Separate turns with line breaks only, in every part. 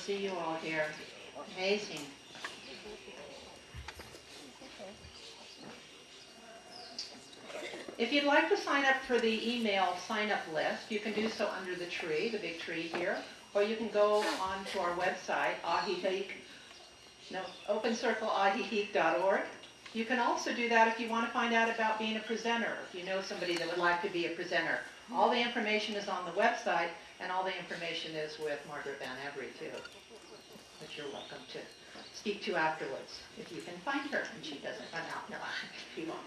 see you all here. Amazing. If you'd like to sign up for the email sign-up list, you can do so under the tree, the big tree here, or you can go onto our website, opencircleajijic.org. You can also do that if you want to find out about being a presenter, if you know somebody that would like to be a presenter. All the information is on the website, and all the information is with Margaret Van Every, too, which you're welcome to speak to afterwards, if you can find her, and she doesn't run out. No, she won't.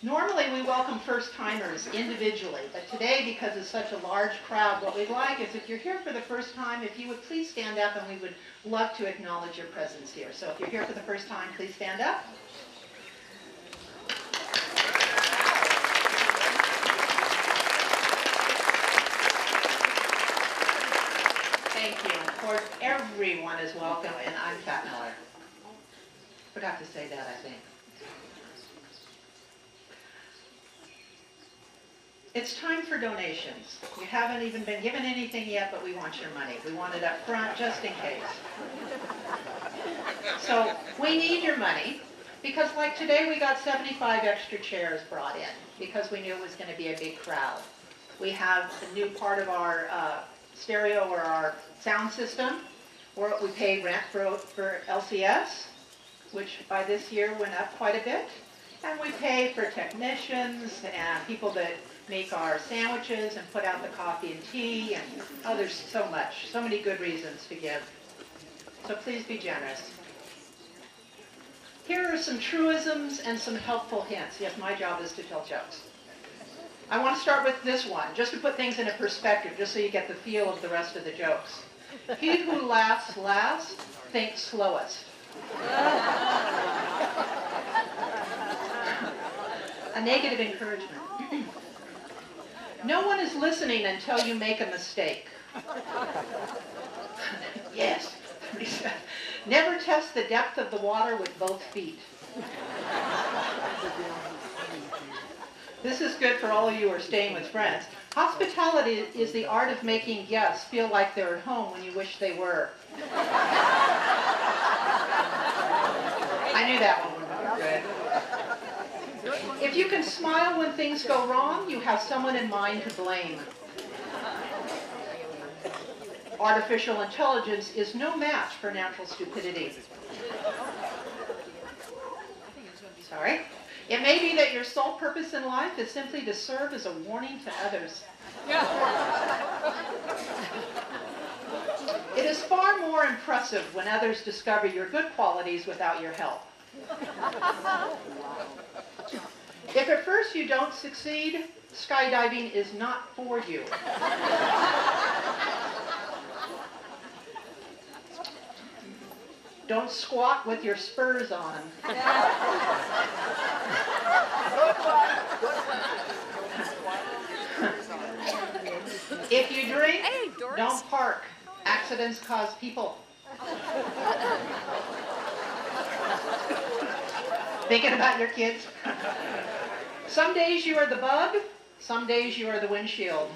Normally, we welcome first-timers individually, but today, because it's such a large crowd, what we'd like is if you're here for the first time, if you would please stand up, and we would love to acknowledge your presence here. So if you're here for the first time, please stand up. Thank you. And of course, everyone is welcome, and I'm Pat Miller. Forgot to say that, I think. It's time for donations. We haven't even been given anything yet, but we want your money. We want it up front just in case. So we need your money because like today we got 75 extra chairs brought in because we knew it was going to be a big crowd. We have a new part of our stereo or our sound system where we pay rent for LCS, which by this year went up quite a bit. And we pay for technicians and people that make our sandwiches and put out the coffee and tea, and there's so many good reasons to give. So please be generous. Here are some truisms and some helpful hints. Yes, my job is to tell jokes. I want to start with this one, just to put things in a perspective, just so you get the feel of the rest of the jokes. He who laughs last thinks slowest. A negative encouragement. No one is listening until you make a mistake. Yes. Never test the depth of the water with both feet. This is good for all of you who are staying with friends. Hospitality is the art of making guests feel like they're at home when you wish they were. I knew that one would be good. If you can smile when things go wrong, you have someone in mind to blame. Artificial intelligence is no match for natural stupidity. Sorry. It may be that your sole purpose in life is simply to serve as a warning to others. It is far more impressive when others discover your good qualities without your help. If at first you don't succeed, skydiving is not for you. Don't squat with your spurs on. If you drink, don't park. Accidents cause people. Thinking about your kids? Some days you are the bug, some days you are the windshield.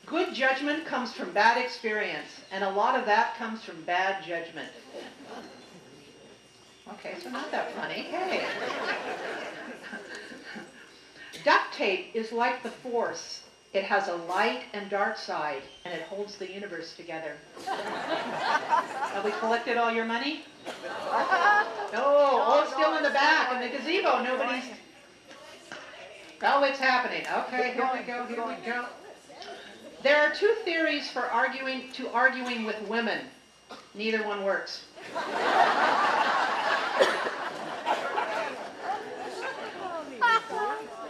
Good judgment comes from bad experience, and a lot of that comes from bad judgment. Okay, so not that funny. Hey. Duct tape is like the Force. It has a light and dark side, and it holds the universe together. Have we collected all your money? No, it's still in the back, in the gazebo. Nobody's... Oh, it's happening. Okay, here we go. There are two theories for arguing with women. Neither one works.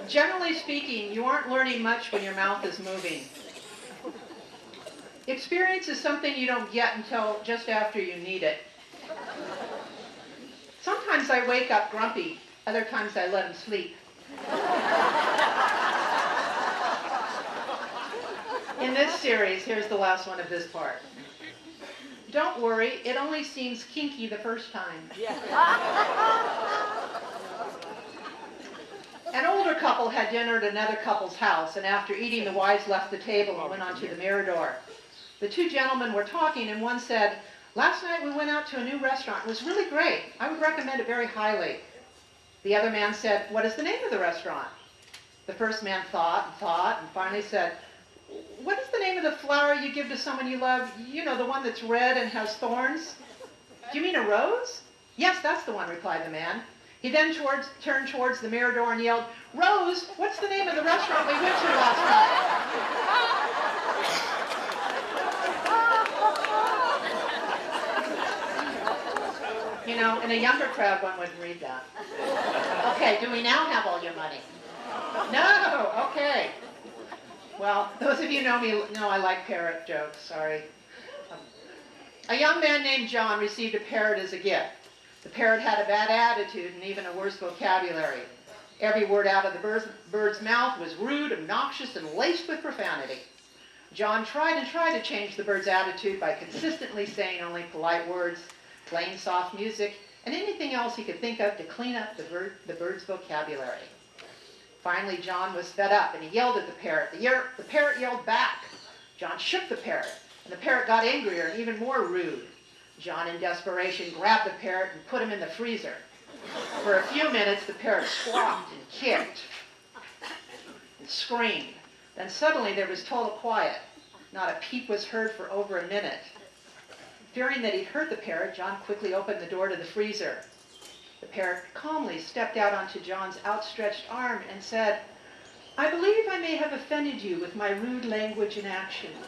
Generally speaking, you aren't learning much when your mouth is moving. Experience is something you don't get until just after you need it. Sometimes I wake up grumpy. Other times I let him sleep. In this series, here's the last one of this part. Don't worry, it only seems kinky the first time. An older couple couple had dinner at another couple's house, and after eating, the wives left the table and went onto the mirador. The two gentlemen were talking, and one said, "Last night we went out to a new restaurant. It was really great. I would recommend it very highly." The other man said, "What is the name of the restaurant?" The first man thought, and finally said, "What is the name of the flower you give to someone you love? You know, the one that's red and has thorns." "Do you mean a rose?" "Yes, that's the one," replied the man. He then turned towards the mirador and yelled, "Rose, what's the name of the restaurant we went to last night?" You know, in a younger crowd, one wouldn't read that. Okay, do we now have all your money? No, okay. Well, those of you know me know I like parrot jokes, sorry. A young man named John received a parrot as a gift. The parrot had a bad attitude and even a worse vocabulary. Every word out of the bird's mouth was rude, obnoxious, and laced with profanity. John tried to change the bird's attitude by consistently saying only polite words, playing soft music, and anything else he could think of to clean up the bird's vocabulary. Finally, John was fed up, and he yelled at the parrot. The parrot yelled back. John shook the parrot, and the parrot got angrier and even more rude. John, in desperation, grabbed the parrot and put him in the freezer. For a few minutes, the parrot squawked and kicked and screamed. Then suddenly there was total quiet. Not a peep was heard for over a minute. Fearing that he'd hurt the parrot, John quickly opened the door to the freezer. The parrot calmly stepped out onto John's outstretched arm and said, "I believe I may have offended you with my rude language and actions.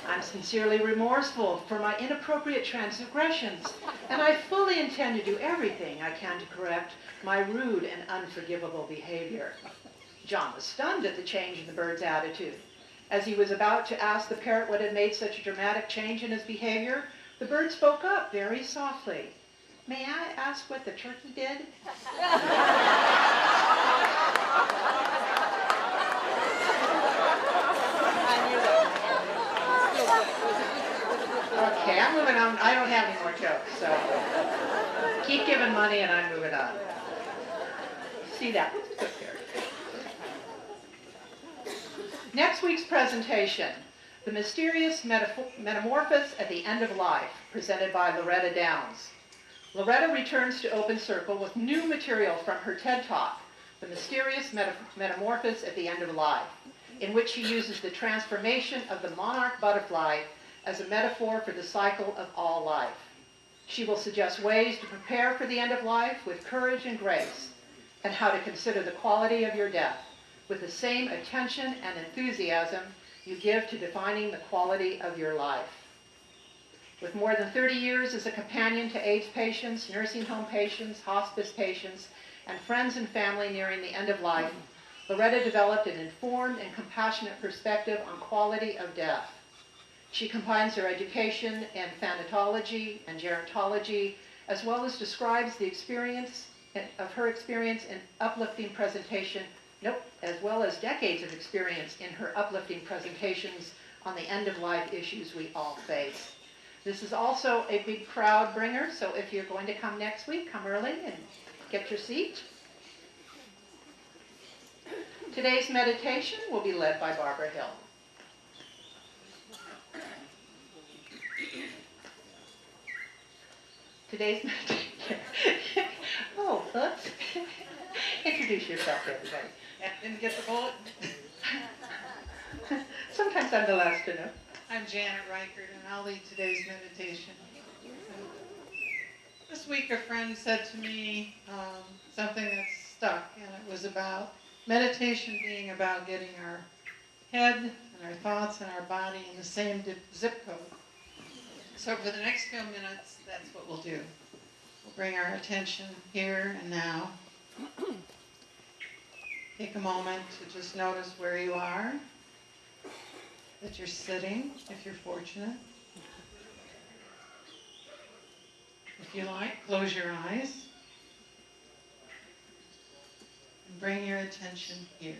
I'm sincerely remorseful for my inappropriate transgressions, and I fully intend to do everything I can to correct my rude and unforgivable behavior." John was stunned at the change in the bird's attitude. As he was about to ask the parrot what had made such a dramatic change in his behavior, the bird spoke up very softly. "May I ask what the turkey did?" Okay, I'm moving on. I don't have any more jokes, so keep giving money and I'm moving on. See that? Next week's presentation, The Mysterious Metamorphose at the End of Life, presented by Loretta Downs. Loretta returns to Open Circle with new material from her TED Talk, The Mysterious Metamorphose at the End of Life, in which she uses the transformation of the monarch butterfly as a metaphor for the cycle of all life. She will suggest ways to prepare for the end of life with courage and grace, and how to consider the quality of your death with the same attention and enthusiasm you give to defining the quality of your life. With more than 30 years as a companion to AIDS patients, nursing home patients, hospice patients, and friends and family nearing the end of life, Loretta developed an informed and compassionate perspective on quality of death. She combines her education in thanatology and gerontology, as well as describes the experience of her experience in uplifting presentation, as well as decades of experience in her uplifting presentations on the end-of-life issues we all face. This is also a big crowd bringer, so if you're going to come next week, come early and get your seat. Today's meditation will be led by Barbara Hill. Today's meditation. Oh, oops. Introduce yourself to everybody.
Didn't get the bullet.
Sometimes I'm the last to know.
I'm Janet Reichert, and I'll lead today's meditation. This week a friend said to me something that stuck, and it was about meditation being about getting our head and our thoughts and our body in the same zip code. So for the next few minutes, that's what we'll do. We'll bring our attention here and now. Take a moment to just notice where you are, that you're sitting, if you're fortunate. If you like, close your eyes and bring your attention here.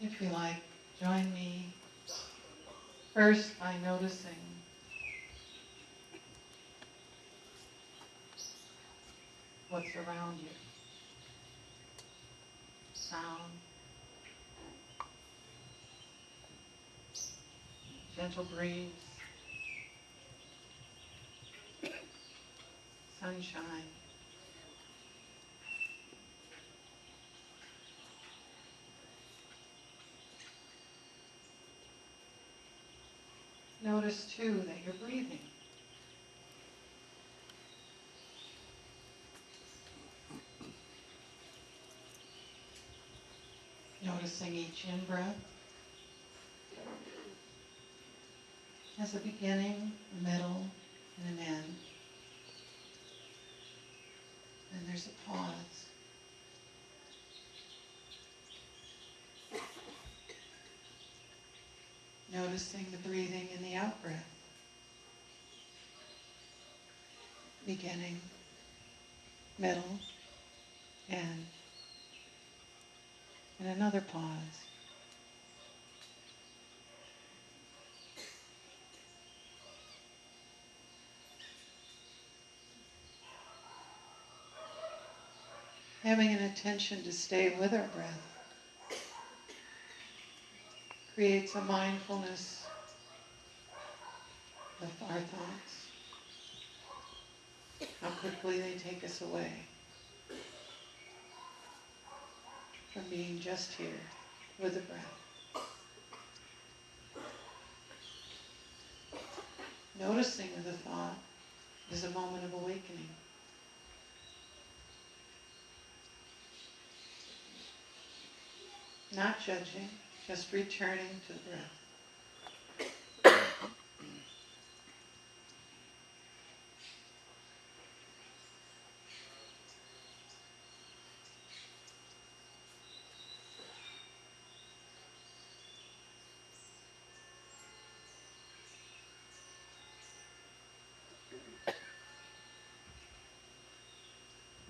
if you like, join me first by noticing what's around you. Sound, gentle breeze, sunshine. Notice too that you're breathing. Noticing each in-breath has a beginning, a middle, and an end. And there's a pause. Noticing the breathing in the out-breath. Beginning, middle, end, and another pause. Having an attention to stay with our breath creates a mindfulness of our thoughts, how quickly they take us away from being just here with the breath. Noticing the thought is a moment of awakening. Not judging, just returning to the breath.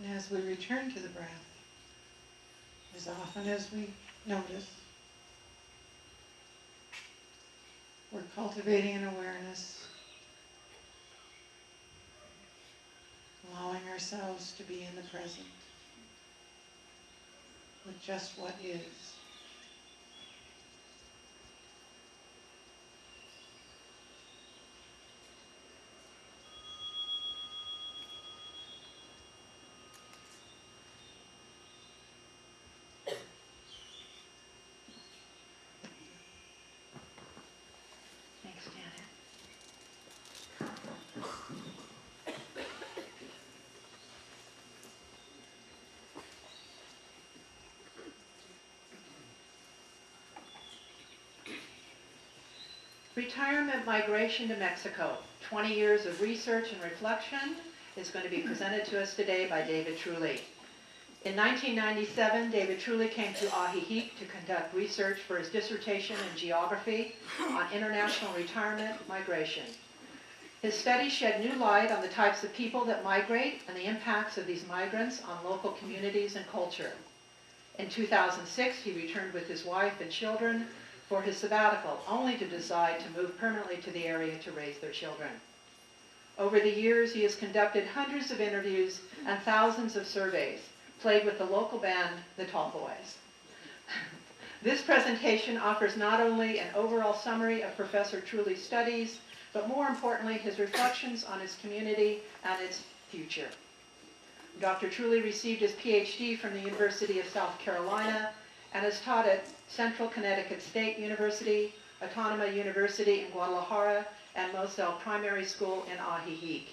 And as we return to the breath, as often as we notice, we're cultivating an awareness, allowing ourselves to be in the present with just what is.
Thanks, Janet. Retirement Migration to Mexico, 20 years of research and reflection is going to be presented to us today by David Truly. In 1997, David Truly came to Ajijic to conduct research for his dissertation in geography on international retirement migration. His study shed new light on the types of people that migrate and the impacts of these migrants on local communities and culture. In 2006, he returned with his wife and children for his sabbatical, only to decide to move permanently to the area to raise their children. Over the years, he has conducted hundreds of interviews and thousands of surveys, played with the local band, the Tall Boys. This presentation offers not only an overall summary of Professor Truly's studies, but more importantly, his reflections on his community and its future. Dr. Truly received his PhD from the University of South Carolina and has taught at Central Connecticut State University, Autonoma University in Guadalajara, and Moselle Primary School in Ajijic.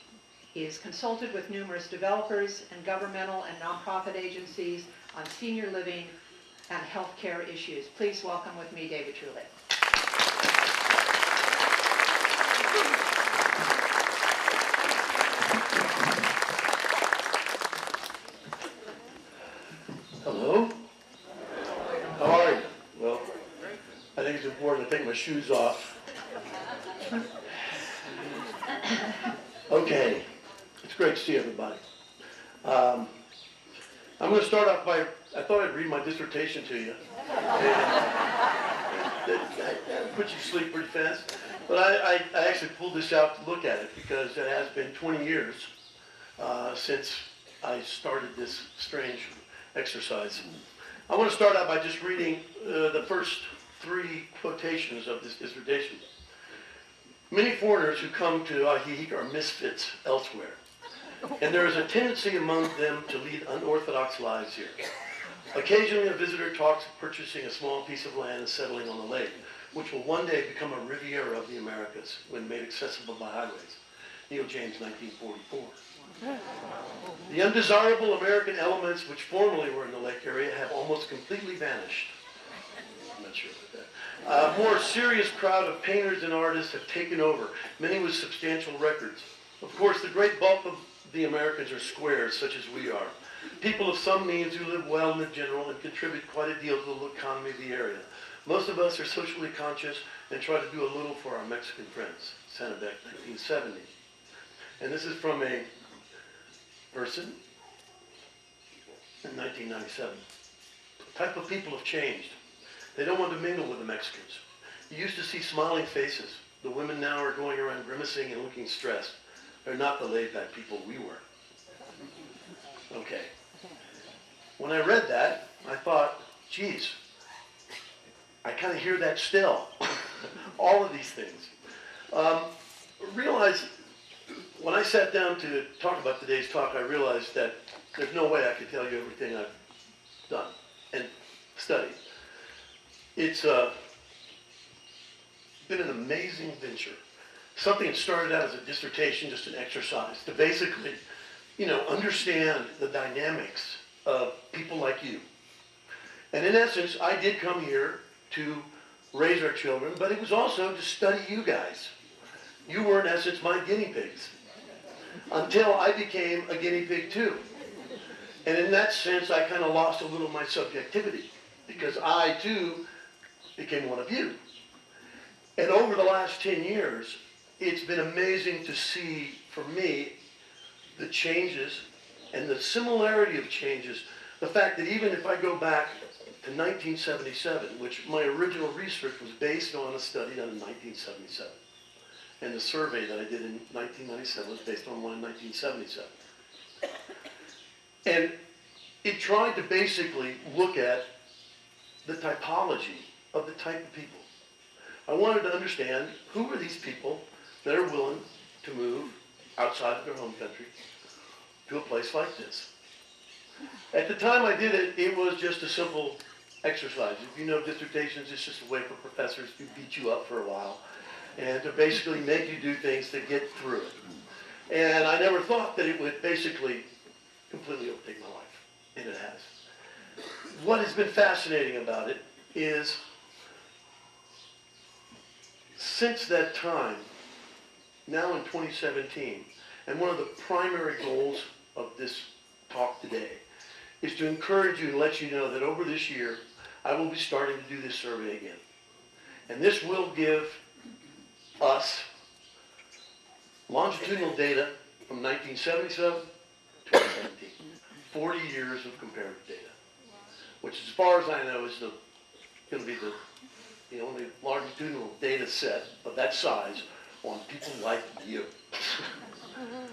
He has consulted with numerous developers and governmental and nonprofit agencies on senior living and healthcare issues. Please welcome with me David Truly.
Hello? How are you? Well, I think it's important to take my shoes off. Okay, it's great to see everybody. I'm going to start off by I thought I'd read my dissertation to you. That put you to sleep pretty fast. But I actually pulled this out to look at it because it has been 20 years since I started this strange exercise. I want to start out by just reading the first 3 quotations of this dissertation. Many foreigners who come to Ajijic are misfits elsewhere, and there is a tendency among them to lead unorthodox lives here. Occasionally, a visitor talks of purchasing a small piece of land and settling on the lake, which will one day become a Riviera of the Americas when made accessible by highways. Neil James, 1944. The undesirable American elements which formerly were in the lake area have almost completely vanished. I'm not sure about that. A more serious crowd of painters and artists have taken over, many with substantial records. Of course, the great bulk of the Americans are squares, such as we are. People of some means who live well in the general and contribute quite a deal to the economy of the area. Most of us are socially conscious and try to do a little for our Mexican friends. Sanabec, 1970. And this is from a person in 1997. The type of people have changed. They don't want to mingle with the Mexicans. You used to see smiling faces. The women now are going around grimacing and looking stressed. They're not the laid-back people we were. Okay. When I read that, I thought, geez, I kind of hear that still. All of these things. Realize, when I sat down to talk about today's talk, I realized that there's no way I could tell you everything I've done and studied. It's been an amazing venture. Something that started out as a dissertation, just an exercise, to basically, understand the dynamics of people like you. And in essence, I did come here to raise our children, but it was also to study you guys. You were, in essence, my guinea pigs, until I became a guinea pig too. And in that sense, I kind of lost a little of my subjectivity, because I too became one of you. And over the last 10 years, it's been amazing to see, for me, the changes and the similarity of changes. The fact that even if I go back to 1977, which my original research was based on a study done in 1977, and the survey that I did in 1997 was based on one in 1977. And it tried to basically look at the typology of the type of people. I wanted to understand who are these people that are willing to move outside of their home country to a place like this. At the time I did it, it was just a simple exercise. If you know dissertations, it's just a way for professors to beat you up for a while and to basically make you do things to get through it. And I never thought that it would basically completely overtake my life, and it has. What has been fascinating about it is, since that time, now in 2017, and one of the primary goals of this talk today is to encourage you and let you know that over this year, I will be starting to do this survey again. And this will give us longitudinal data from 1977 to 2017. 40 years of comparative data, which as far as I know is going to be the only longitudinal data set of that size on people like you.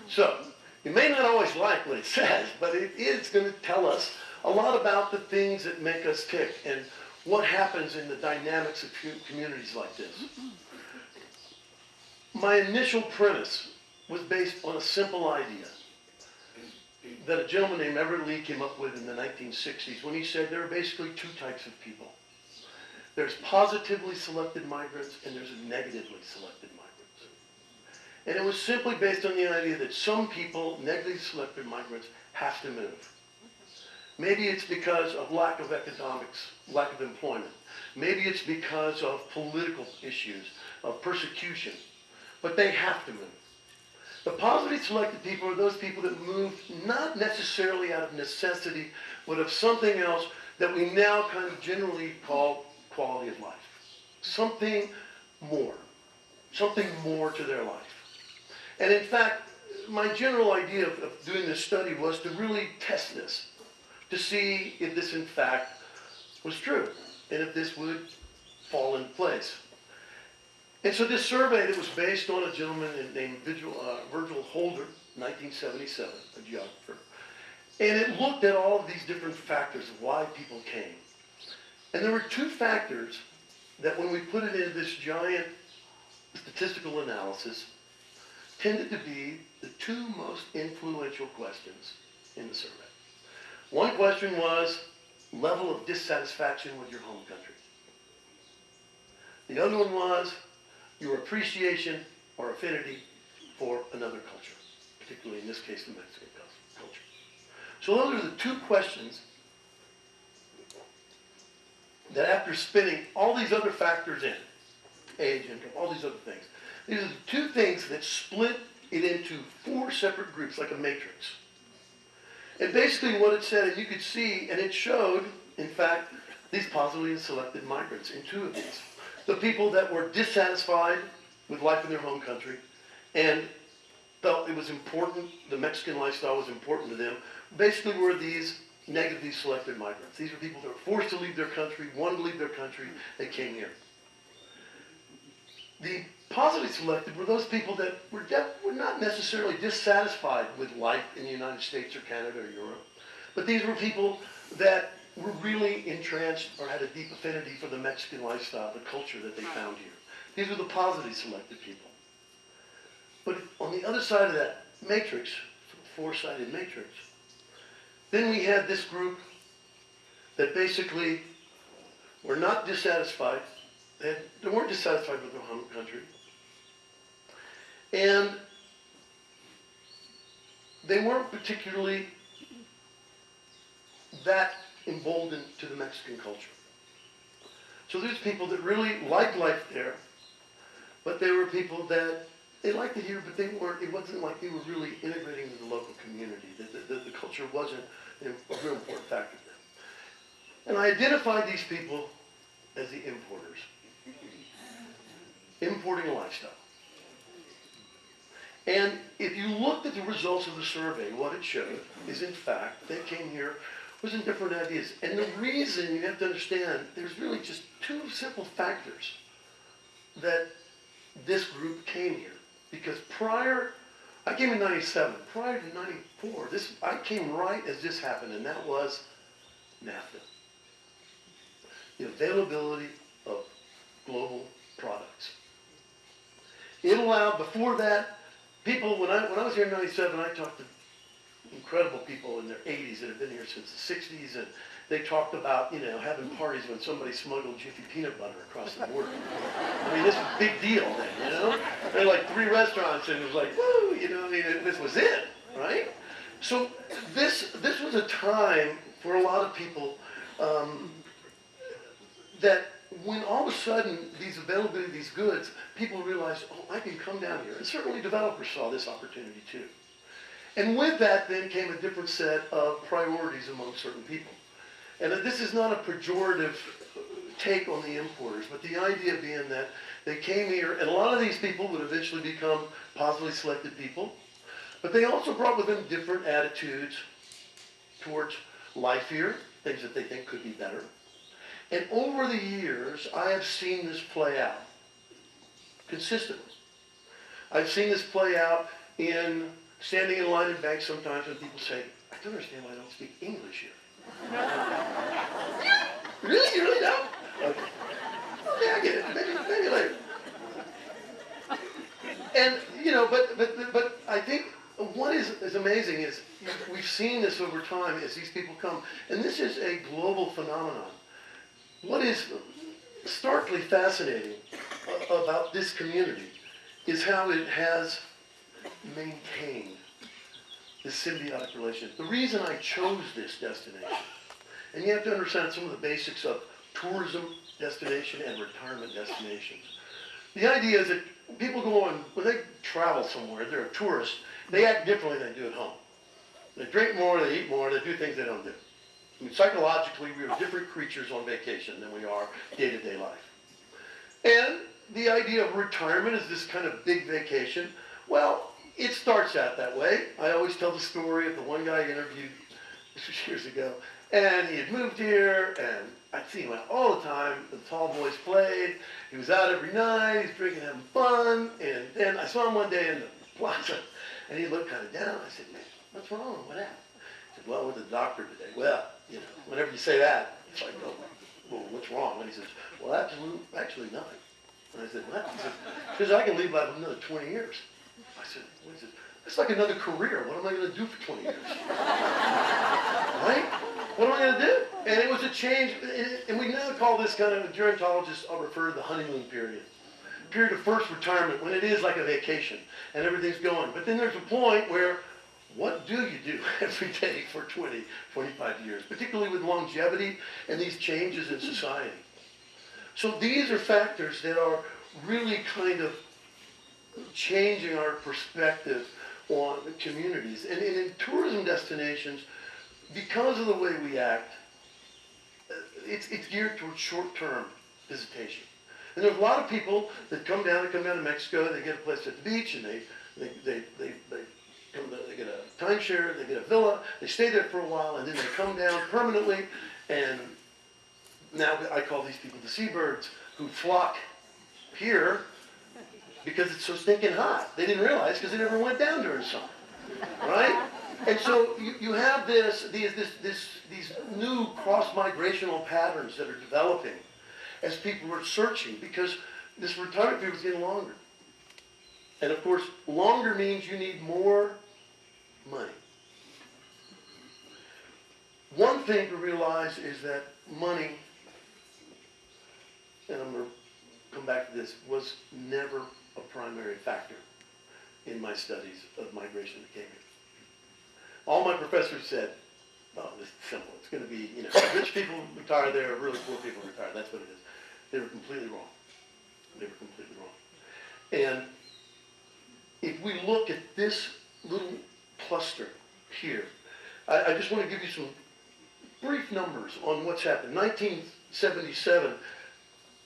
So, you may not always like what it says, but it is going to tell us a lot about the things that make us tick and what happens in the dynamics of communities like this. My initial premise was based on a simple idea that a gentleman named Everett Lee came up with in the 1960s when he said there are basically 2 types of people. There's positively selected migrants and there's negatively selected migrants. And it was simply based on the idea that some people, negatively selected migrants, have to move. Maybe it's because of lack of economics, lack of employment. Maybe it's because of political issues, of persecution. But they have to move. The positively selected people are those people that move not necessarily out of necessity, but of something else that we now kind of generally call quality of life. Something more to their life. And in fact, my general idea of doing this study was to really test this, to see if this in fact was true and if this would fall in place. And so this survey that was based on a gentleman named Virgil Holder, 1977, a geographer, and it looked at all of these different factors of why people came. And there were two factors that when we put it into this giant statistical analysis tended to be the two most influential questions in the survey. One question was level of dissatisfaction with your home country. The other one was your appreciation or affinity for another culture, particularly in this case the Mexican culture. So those are the two questions that after spinning all these other factors in, age, income, all these other things, these are the two things that split it into four separate groups like a matrix. And basically what it said, and you could see, and it showed, in fact, these positively selected migrants in two of these. The people that were dissatisfied with life in their home country and felt it was important, the Mexican lifestyle was important to them, basically were these negatively selected migrants. These were people that were forced to leave their country, wanted to leave their country, they came here. The positively selected were those people that were not necessarily dissatisfied with life in the United States or Canada or Europe, but these were people that were really entranced or had a deep affinity for the Mexican lifestyle, the culture that they found here. These were the positively selected people. But on the other side of that matrix, four-sided matrix, then we had this group that basically were not dissatisfied. They weren't dissatisfied with their home country. And they weren't particularly that emboldened to the Mexican culture. So there's people that really liked life there, but they were people that they liked it here, but they weren't. It wasn't like they were really integrating into the local community. The culture wasn't a real important factor to them. And I identified these people as the importers, importing a lifestyle. And if you looked at the results of the survey, what it showed is, in fact, they came here with some different ideas. And the reason you have to understand, there's really just two simple factors that this group came here. Because I came in 97, prior to 94, I came right as this happened, and that was NAFTA. The availability of global products. It allowed, before that, people, when I was here in 97, I talked to incredible people in their 80s that have been here since the 60s, and they talked about, having parties when somebody smuggled Jiffy peanut butter across the border. I mean, this was a big deal then, There were like 3 restaurants, and it was like, woo, this was it, right? So this was a time for a lot of people that when all of a sudden these availability of these goods, people realized, oh, I can come down here. And certainly developers saw this opportunity too. And with that then came a different set of priorities among certain people. And this is not a pejorative take on the importers, but the idea being that they came here, and a lot of these people would eventually become positively selected people, but they also brought with them different attitudes towards life here, things that they think could be better. And over the years, I have seen this play out consistently. I've seen this play out in standing in line in banks sometimes when people say, I don't understand why I don't speak English here. Really? You really don't? Okay. Okay, I get it. Maybe later. And, but I think what is amazing is we've seen this over time as these people come. And this is a global phenomenon. What is starkly fascinating about this community is how it has maintained this symbiotic relationship. The reason I chose this destination, and you have to understand some of the basics of tourism destination and retirement destinations. The idea is that people go on, when they travel somewhere, they're a tourist, they act differently than they do at home. They drink more, they eat more, they do things they don't do. I mean, psychologically, we are different creatures on vacation than we are day-to-day life. And the idea of retirement is this kind of big vacation. Well, it starts out that way. I always tell the story of the one guy I interviewed, this was years ago, And he had moved here, and I'd see him out all the time. The tall boys played. He was out every night. He was drinking, having fun. And then I saw him one day in the plaza, and he looked kind of down. I said, man, what's wrong? What happened? He said, well, I went to the doctor today. Well, you know, whenever you say that, it's like, oh, well, what's wrong? And he says, well, actually nothing. And I said, what? He said, because I can leave by another 20 years. I said, what is it? It's like another career. What am I going to do for 20 years? Right? What am I going to do? And it was a change, and we now call this kind of, gerontologists, I'll refer to the honeymoon period. Period of first retirement, when it is like a vacation, and everything's going. But then there's a point where, what do you do every day for 20, 25 years, particularly with longevity and these changes in society? So these are factors that are really kind of changing our perspective on the communities. And in tourism destinations, because of the way we act, it's geared towards short-term visitation. And there's a lot of people that come down to Mexico, they get a place at the beach, and they get a timeshare, they get a villa, they stay there for a while, and then they come down permanently, and now I call these people the seabirds, who flock here because it's so stinking hot. They didn't realize because they never went down during summer, right? And so you have these new cross-migrational patterns that are developing as people are searching, because this retirement period is getting longer. And of course, longer means you need more money. One thing to realize is that money, and I'm going to come back to this, was never a primary factor in my studies of migration that came here. All my professors said, oh, this is simple. It's going to be, you know, rich people retire there, really poor people retire. That's what it is. They were completely wrong. They were completely wrong. And if we look at this little cluster here, I just want to give you some brief numbers on what's happened. 1977,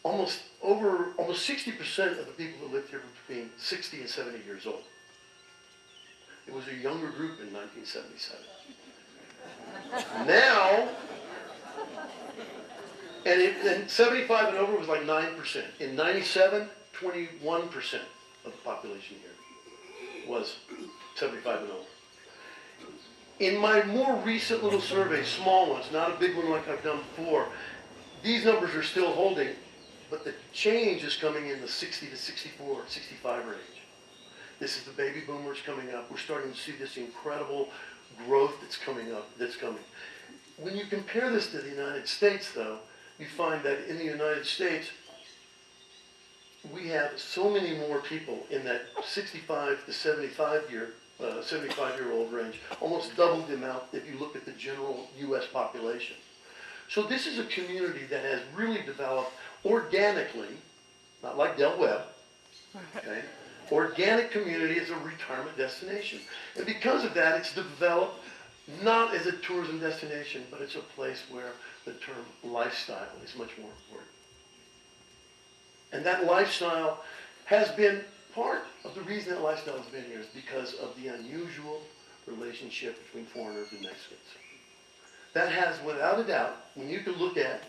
almost 60% of the people that lived here were between 60 and 70 years old. It was a younger group in 1977. Now, and 75 and over was like 9%. In 97, 21% of the population here was 75 and over. In my more recent little survey, small ones, not a big one like I've done before, these numbers are still holding, but the change is coming in the 60 to 64, 65 range. This is the baby boomers coming up. We're starting to see this incredible growth that's coming up, that's coming. When you compare this to the United States, though, you find that in the United States, we have so many more people in that 65 to 75-year-old range, almost double the amount if you look at the general U.S. population. So this is a community that has really developed organically, not like Del Webb, okay? Organic community as a retirement destination. And because of that, it's developed not as a tourism destination, but it's a place where the term lifestyle is much more important. And that lifestyle has been part of the reason that lifestyle has been here is because of the unusual relationship between foreigners and Mexicans. That has, without a doubt, when you can look at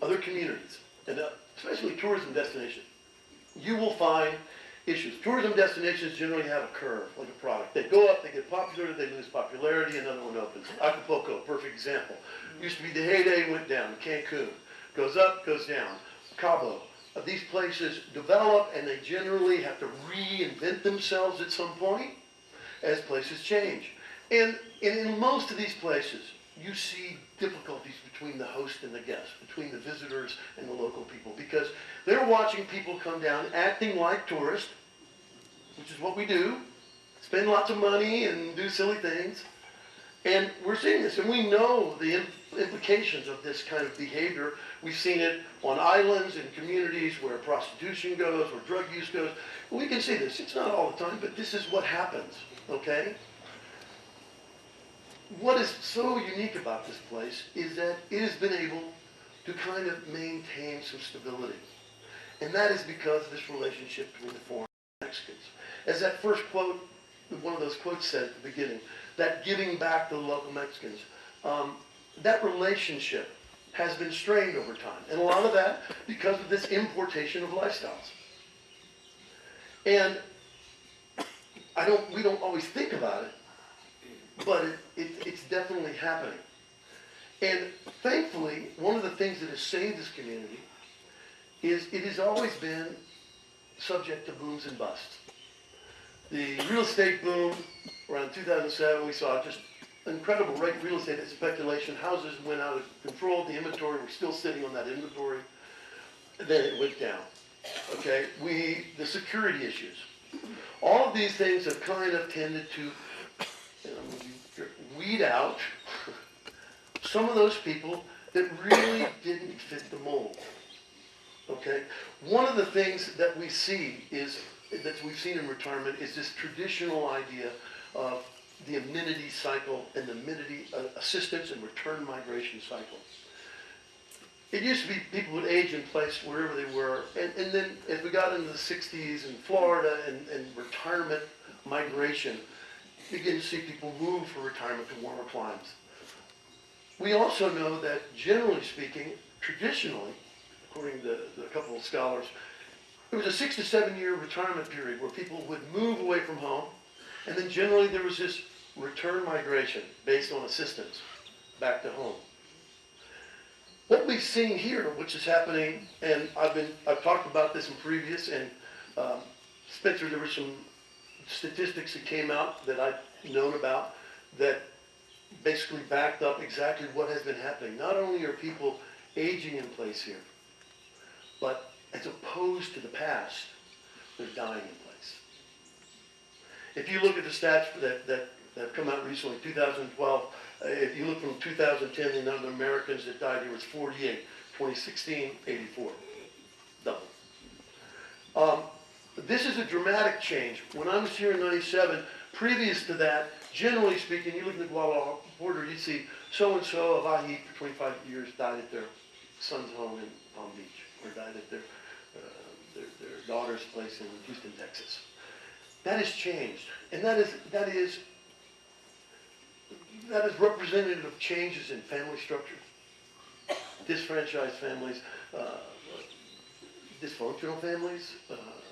other communities, and especially tourism destinations, you will find issues. Tourism destinations generally have a curve, like a product. They go up, they get popular, they lose popularity, another one opens. Acapulco, perfect example. Used to be the heyday, went down. Cancun, goes up, goes down. Cabo. These places develop, and they generally have to reinvent themselves at some point as places change. And in most of these places, you see difficulties between the host and the guest, between the visitors and the local people, because they're watching people come down acting like tourists, which is what we do, spend lots of money and do silly things. And we're seeing this, and we know the implications of this kind of behavior. We've seen it on islands and communities where prostitution goes, where drug use goes. We can see this. It's not all the time, but this is what happens, okay? What is so unique about this place is that it has been able to kind of maintain some stability. And that is because of this relationship between the foreign and Mexicans. As that first quote, one of those quotes said at the beginning, that giving back to the local Mexicans. that relationship has been strained over time. And a lot of that because of this importation of lifestyles. And we don't always think about it, but it's definitely happening. And thankfully, one of the things that has saved this community is it has always been subject to booms and busts. The real estate boom around 2007, we saw just incredible rate of real estate speculation. Houses went out of control. The inventory, we're still sitting on that inventory. Then it went down. Okay, the security issues. All of these things have kind of tended to weed out some of those people that really didn't fit the mold. Okay, one of the things that we see that we've seen in retirement is this traditional idea of the amenity cycle and the amenity assistance and return migration cycle. It used to be people would age in place wherever they were, and then as we got into the 60s in Florida and retirement migration, you begin to see people move for retirement to warmer climes. We also know that, generally speaking, traditionally, according to a couple of scholars, it was a 6 to 7 year retirement period where people would move away from home, and then generally there was this return migration based on assistance back to home. What we've seen here, which is happening, and I've talked about this in previous, and Spencer, there were some statistics that came out that I've known about that basically backed up exactly what has been happening. Not only are people aging in place here, but as opposed to the past, they're dying in place. If you look at the stats that have come out recently, 2012, if you look from 2010, the number of Americans that died here was 48. 2016, 84. Double. This is a dramatic change. When I was here in 97, previous to that, generally speaking, you look at the Guadalajara border, you see so-and-so of Ajijic for 25 years died at their son's home in Palm Beach, or died at their daughter's place in Houston, Texas. That has changed, and that is representative of changes in family structure, disfranchised families, dysfunctional families,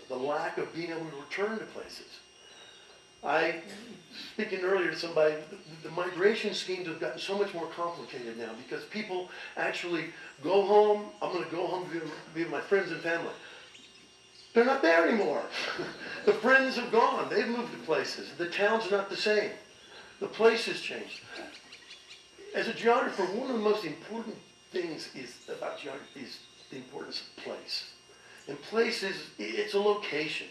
the lack of being able to return to places. Speaking earlier to somebody, the migration schemes have gotten so much more complicated now because people actually go home. I'm going to go home to be with my friends and family. They're not there anymore. The friends have gone. They've moved to places. The town's not the same. The place has changed. As a geographer, one of the most important things about geography is the importance of place. And place it's a location,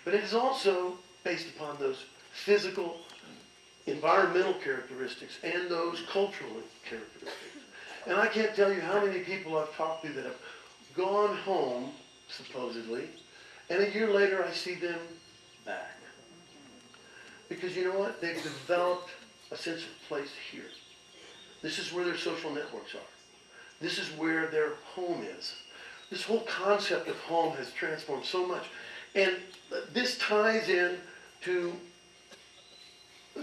but it is also based upon those physical, environmental characteristics and those cultural characteristics. And I can't tell you how many people I've talked to that have gone home, supposedly, and a year later I see them back. Because you know what? They've developed a sense of place here. This is where their social networks are. This is where their home is. This whole concept of home has transformed so much. And this ties in to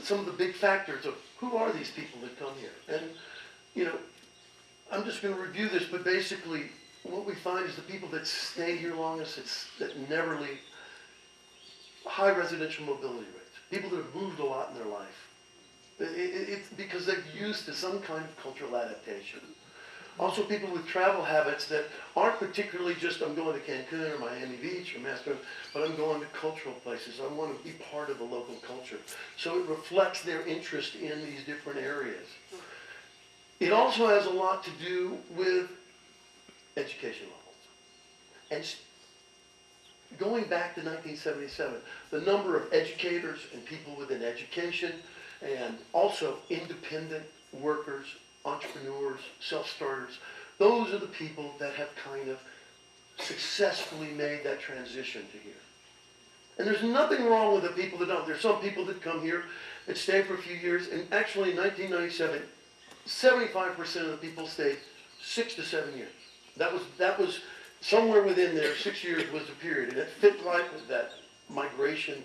some of the big factors of who are these people that come here. And, you know, I'm just going to review this, but basically what we find is the people that stay here longest, that never leave, high residential mobility rates. People that have moved a lot in their life. It's because they're used to some kind of cultural adaptation. Also people with travel habits that aren't particularly just I'm going to Cancun or Miami Beach or Mastro, but I'm going to cultural places. I want to be part of the local culture. So it reflects their interest in these different areas. It also has a lot to do with education levels. And going back to 1977, the number of educators and people within education and also independent workers, entrepreneurs, self-starters, those are the people that have kind of successfully made that transition to here. And there's nothing wrong with the people that don't. There's some people that come here and stay for a few years, and actually in 1997, 75% of the people stayed 6 to 7 years. That was somewhere within there, 6 years was the period, and it fit right with that migration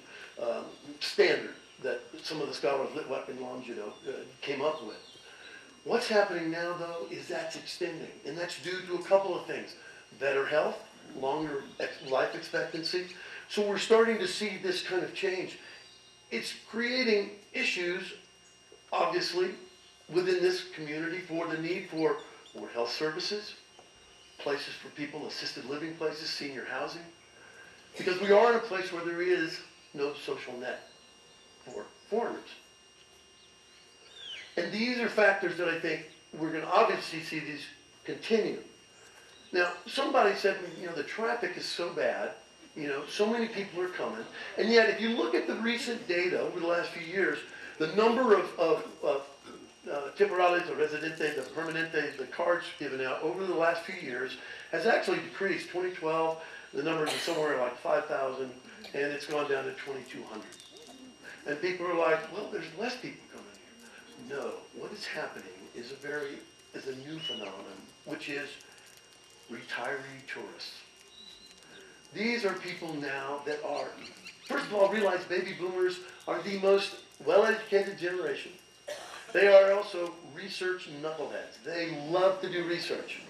standard that some of the scholars, Litwack and Longino, came up with. What's happening now, though, is that's extending, and that's due to a couple of things. Better health, longer life expectancy. So we're starting to see this kind of change. It's creating issues, obviously, within this community for the need for more health services, places for people, assisted living places, senior housing. Because we are in a place where there is no social net for foreigners. And these are factors that I think we're going to obviously see these continue. Now, somebody said, the traffic is so bad, so many people are coming, and yet if you look at the recent data over the last few years, the number of temporales, the residentes, the permanentes, the cards given out over the last few years has actually decreased. 2012, the numbers are somewhere like 5,000, and it's gone down to 2,200. And people are like, well, there's less people coming here. No, what is happening is a new phenomenon, which is retiree tourists. These are people now that are, first of all, realize baby boomers are the most well-educated generation. They are also research knuckleheads. They love to do research.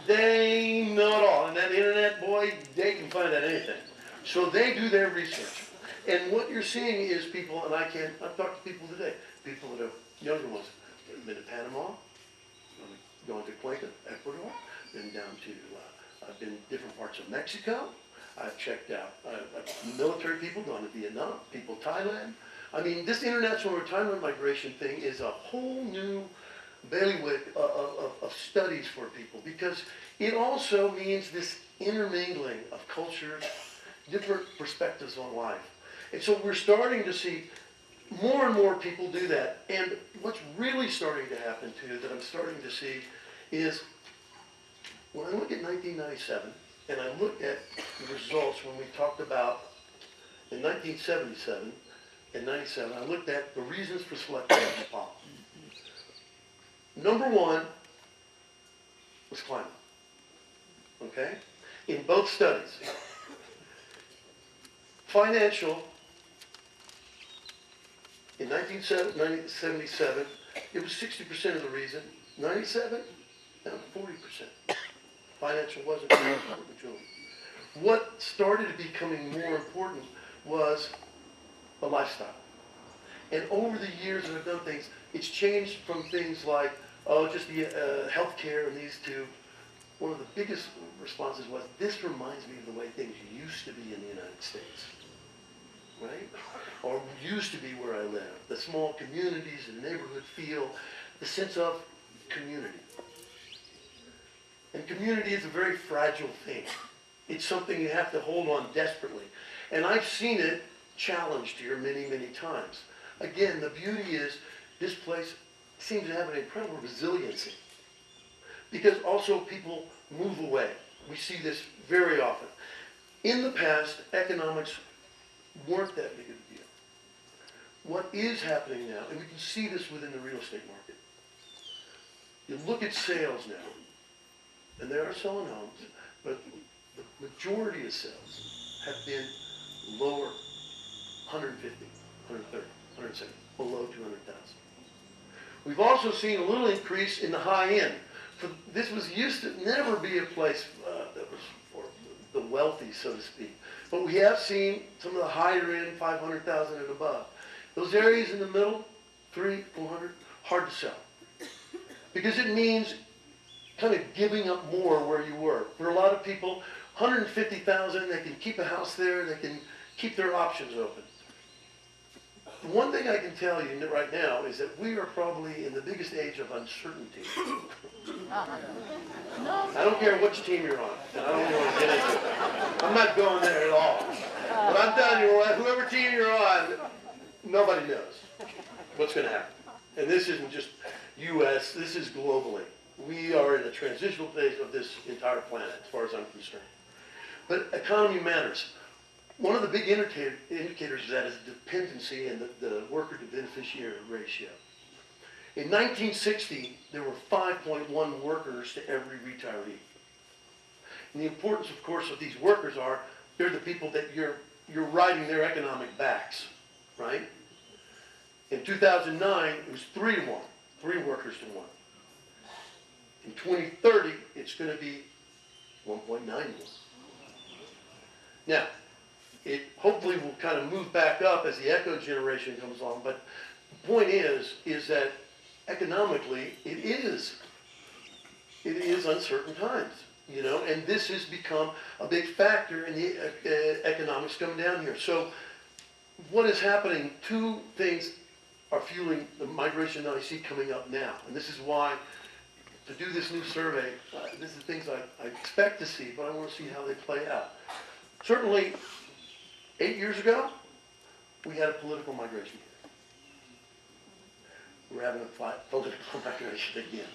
They know it all. And that internet, boy, they can find out anything. So they do their research. And what you're seeing is people, and I've talked to people today, people that are younger ones, they've been to Panama, gone to Cuenca, Ecuador, been down to, I've been different parts of Mexico. I've checked out military people, gone to Vietnam, people Thailand. I mean, this international retirement migration thing is a whole new bailiwick of studies for people, because it also means this intermingling of cultures, different perspectives on life. And so we're starting to see more and more people do that. And what's really starting to happen too, that I'm starting to see, is when I look at 1997, and I look at the results when we talked about, in 1977 and 97, I looked at the reasons for selecting Chapala. Number one was climate, okay? In both studies. Financial, in 1977, it was 60% of the reason. 97, down to 40%. Financial wasn't very important to them. What started becoming more important was the lifestyle. And over the years that I've done things, it's changed from things like, just the healthcare and these two. One of the biggest responses was, this reminds me of the way things used to be in the United States. Right? Or used to be where I live. The small communities, the neighborhood feel, the sense of community. And community is a very fragile thing. It's something you have to hold on desperately. And I've seen it challenged here many, many times. Again, the beauty is this place seems to have an incredible resiliency. Because also people move away. We see this very often. In the past, economics weren't that big of a deal. What is happening now, and we can see this within the real estate market. You look at sales now, and they are selling homes, but the majority of sales have been lower, 150, 130, 170, below 200,000. We've also seen a little increase in the high end. This was used to never be a place that was for the wealthy, so to speak. But we have seen some of the higher end, 500,000 and above. Those areas in the middle, 300, 400, hard to sell. Because it means kind of giving up more where you were. For a lot of people, 150,000, they can keep a house there, they can keep their options open. One thing I can tell you right now is that we are probably in the biggest age of uncertainty. I don't care which team you're on, and I don't even want to get into it. I'm not going there at all. But I'm telling you, whoever team you're on, nobody knows what's going to happen. And this isn't just U.S., this is globally. We are in a transitional phase of this entire planet, as far as I'm concerned. But economy matters. One of the big indicators of that is dependency and the worker to beneficiary ratio. In 1960, there were 5.1 workers to every retiree. And the importance, of course, of these workers are, they're the people that you're riding their economic backs, right? In 2009, it was 3 to 1, 3 workers to 1. In 2030, it's going to be 1.91. Now, it hopefully will kind of move back up as the echo generation comes along, but the point is that economically, it is uncertain times, you know, and this has become a big factor in the economics coming down here. So what is happening, 2 things are fueling the migration that I see coming up now, and this is why to do this new survey, this is things I expect to see, but I want to see how they play out. Certainly, 8 years ago, we had a political migration here. We're having a political migration again.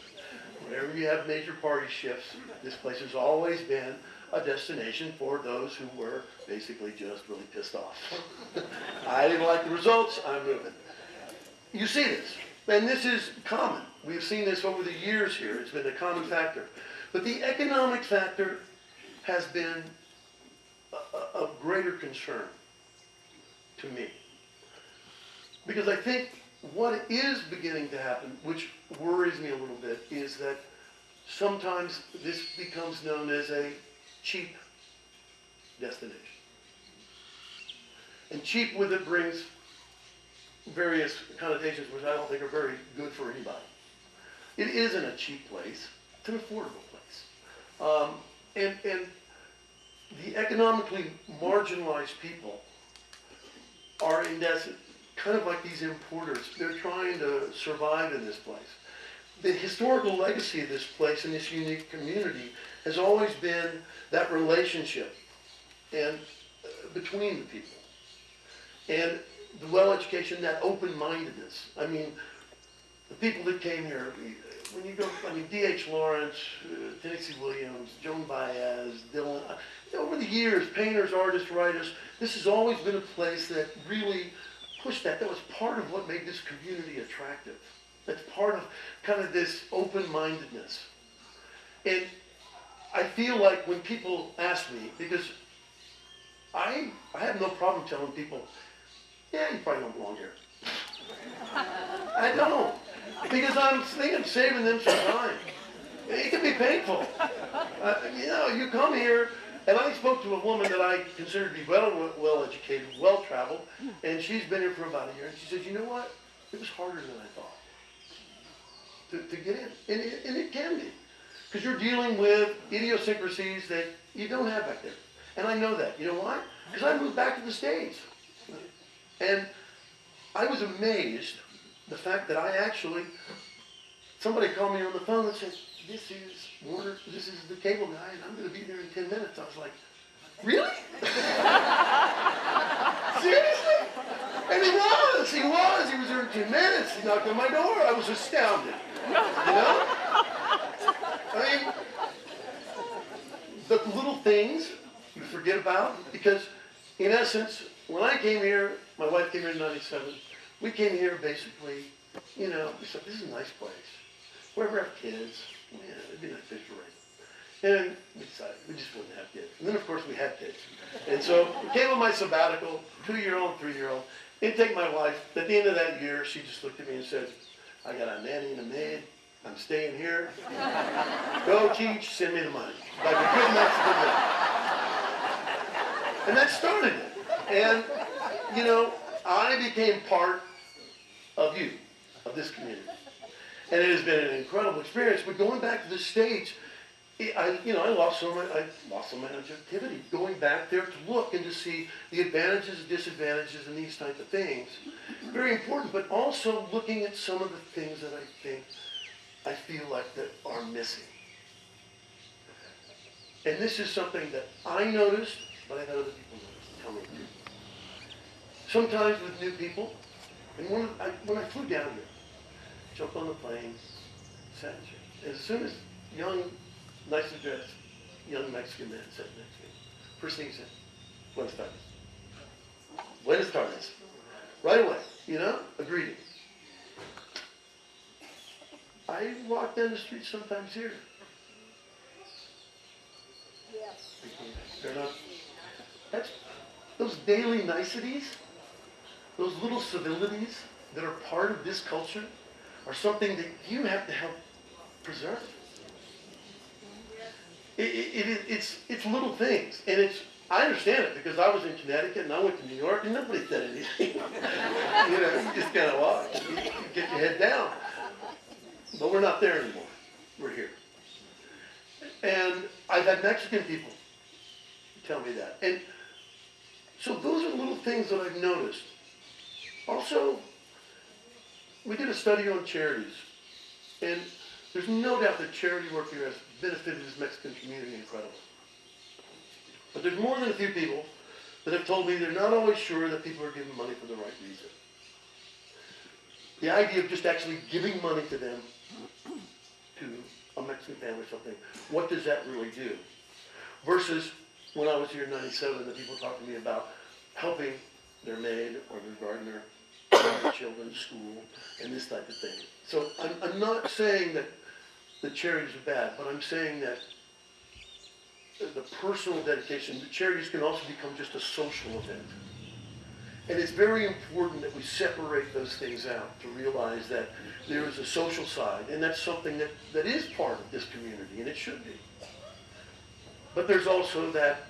Whenever you have major party shifts, this place has always been a destination for those who were basically just really pissed off. I didn't like the results, I'm moving. You see this, and this is common. We've seen this over the years here. It's been a common factor. But the economic factor has been of greater concern to me. Because I think what is beginning to happen, which worries me a little bit, is that sometimes this becomes known as a cheap destination. And cheap with it brings various connotations which I don't think are very good for anybody. It isn't a cheap place, it's an affordable place. And the economically marginalized people are in essence kind of like these importers. They're trying to survive in this place. The historical legacy of this place and this unique community has always been that relationship and between the people. And the well-education, that open-mindedness. I mean, the people that came here, when you go, I mean, D.H. Lawrence, Tennessee Williams, Joan Baez, Dylan, over the years, painters, artists, writers, this has always been a place that really pushed that. That was part of what made this community attractive. That's part of kind of this open-mindedness. And I feel like when people ask me, because I have no problem telling people, yeah, you probably don't belong here. I don't. Because I'm thinking of saving them some time. It can be painful. You know, you come here, and I spoke to a woman that I consider to be well-educated, well-traveled, and she's been here for about a year, and she said, you know what? It was harder than I thought to get in. And it can be. Because you're dealing with idiosyncrasies that you don't have back there. And I know that. You know why? Because I moved back to the States. And I was amazed the fact that I actually, somebody called me on the phone and said, this is Warner, this is the cable guy, and I'm going to be there in 10 minutes. I was like, really? Seriously? And he was there in 10 minutes. He knocked on my door. I was astounded. You know? I mean, the little things you forget about, because in essence, when I came here, my wife came here in 97, we came here basically, you know, we said, this is a nice place. Wherever have kids, yeah, it'd be nice place to raise. And we decided we just wouldn't have kids. And then of course we had kids. And so we came on my sabbatical, 2-year-old, 3-year-old. Didn't take my wife. At the end of that year, she just looked at me and said, I got a nanny and a maid. I'm staying here. Go teach, send me the money. Like a good Mexican man. And that started it. And, you know, I became part of you, of this community. And it has been an incredible experience. But going back to the States, I lost so much objectivity. Going back there to look and to see the advantages and disadvantages and these types of things. Very important, but also looking at some of the things that I feel like that are missing. And this is something that I noticed, but I've had other people notice, tell me too. Sometimes with new people, and when I flew down here, jumped on the plane, sat here. As soon as young, nicely dressed, young Mexican man sat next to me, first thing he said, Buenas tardes. Buenas tardes. Right away, you know, a greeting. I walk down the street sometimes here. Yes. They're not, that's, those daily niceties, those little civilities that are part of this culture, are something that you have to help preserve. It's little things, and I understand it because I was in Connecticut and I went to New York and nobody said anything. You just kind of walk, you get your head down. But we're not there anymore. We're here. And I've had Mexican people tell me that. And so those are little things that I've noticed. Also, we did a study on charities, and there's no doubt that charity work here has benefited this Mexican community incredibly. But there's more than a few people that have told me they're not always sure that people are giving money for the right reason. The idea of just actually giving money to them, to a Mexican family or something, what does that really do? Versus when I was here in 97, the people talked to me about helping their maid or their gardener, their children's school, and this type of thing. So I'm not saying that the charities are bad, but I'm saying that the personal dedication, the charities can also become just a social event. And it's very important that we separate those things out to realize that there is a social side, and that's something that is part of this community, and it should be. But there's also that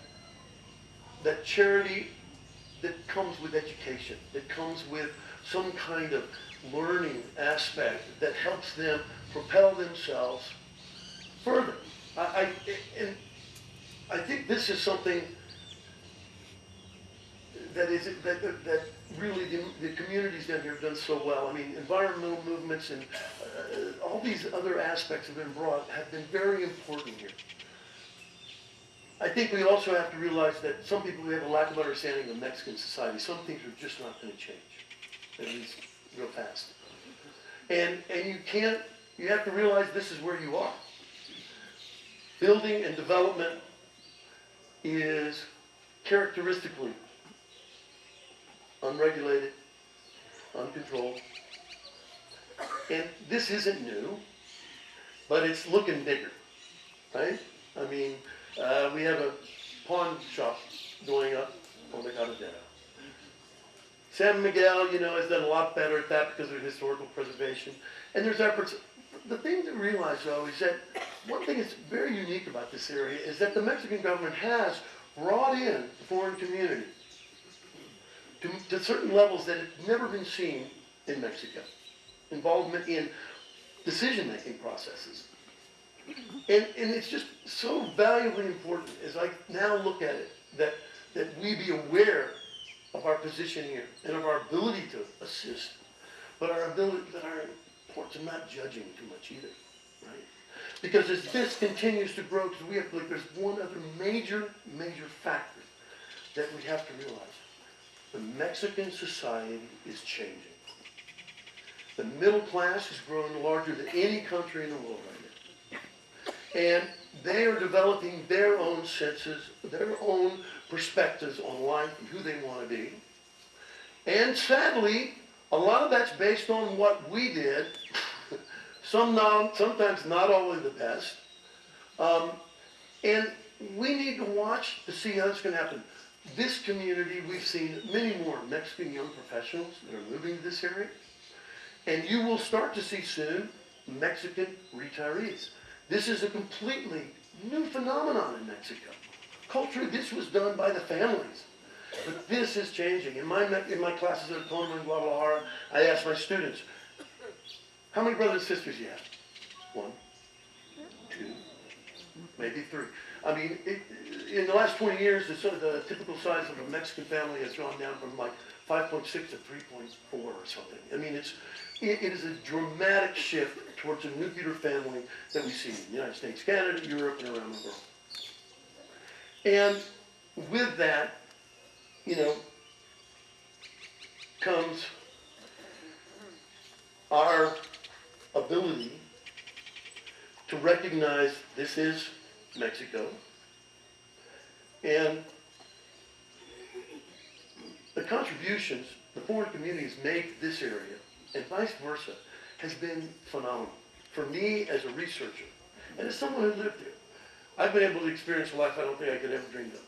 charity that comes with education, that comes with some kind of learning aspect that helps them propel themselves further. And I think this is something that really the communities down here have done so well. I mean, environmental movements and all these other aspects have been very important here. I think we also have to realize that some people have a lack of understanding of Mexican society. Some things are just not going to change, at least real fast. And you have to realize this is where you are. Building and development is characteristically unregulated, uncontrolled. And this isn't new, but it's looking bigger, right? I mean, we have a pawn shop going up on the Carretera. San Miguel, has done a lot better at that because of historical preservation. And there's efforts. The thing to realize, though, is that one thing that's very unique about this area is that the Mexican government has brought in the foreign community to certain levels that have never been seen in Mexico. Involvement in decision-making processes. And it's just so valuably important as I now look at it that we be aware of our position here and of our ability to assist, but our importance of not judging too much either, right? Because as this continues to grow, because there's one other major factor that we have to realize. The Mexican society is changing. The middle class is growing larger than any country in the world right now. And they are developing their own senses, their own perspectives on life and who they want to be. And sadly, a lot of that's based on what we did, sometimes not always the best. And we need to watch to see how it's going to happen. This community, we've seen many more Mexican young professionals that are moving to this area. And you will start to see soon Mexican retirees. This is a completely new phenomenon in Mexico. Culturally, this was done by the families. But this is changing. In my classes at Coloma and Guadalajara, I asked my students, how many brothers and sisters do you have? 1, 2, maybe 3. I mean, in the last 20 years, the typical size of a Mexican family has gone down from like 5.6 to 3.4 or something. I mean, it is a dramatic shift towards a nuclear family that we see in the United States, Canada, Europe, and around the world. And with that, comes our ability to recognize this is Mexico, and the contributions the foreign communities make to this area, and vice versa, has been phenomenal. For me as a researcher, and as someone who lived here, I've been able to experience a life I don't think I could ever dream of.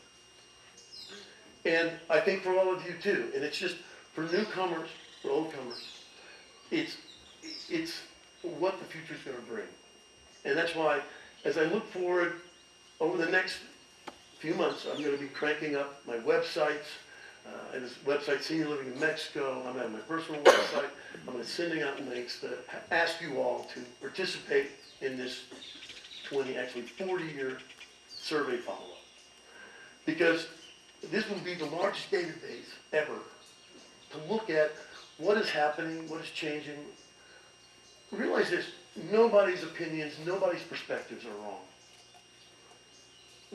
And I think for all of you too, and it's just for newcomers, for old comers, it's what the future's going to bring. And that's why, as I look forward over the next few months, I'm going to be cranking up my websites. And this website, Senior Living in Mexico, I'm at my personal website. I'm going to sending out links to ask you all to participate in this 40-year survey follow-up. Because this will be the largest database ever to look at what is happening, what is changing. Realize this, nobody's opinions, nobody's perspectives are wrong.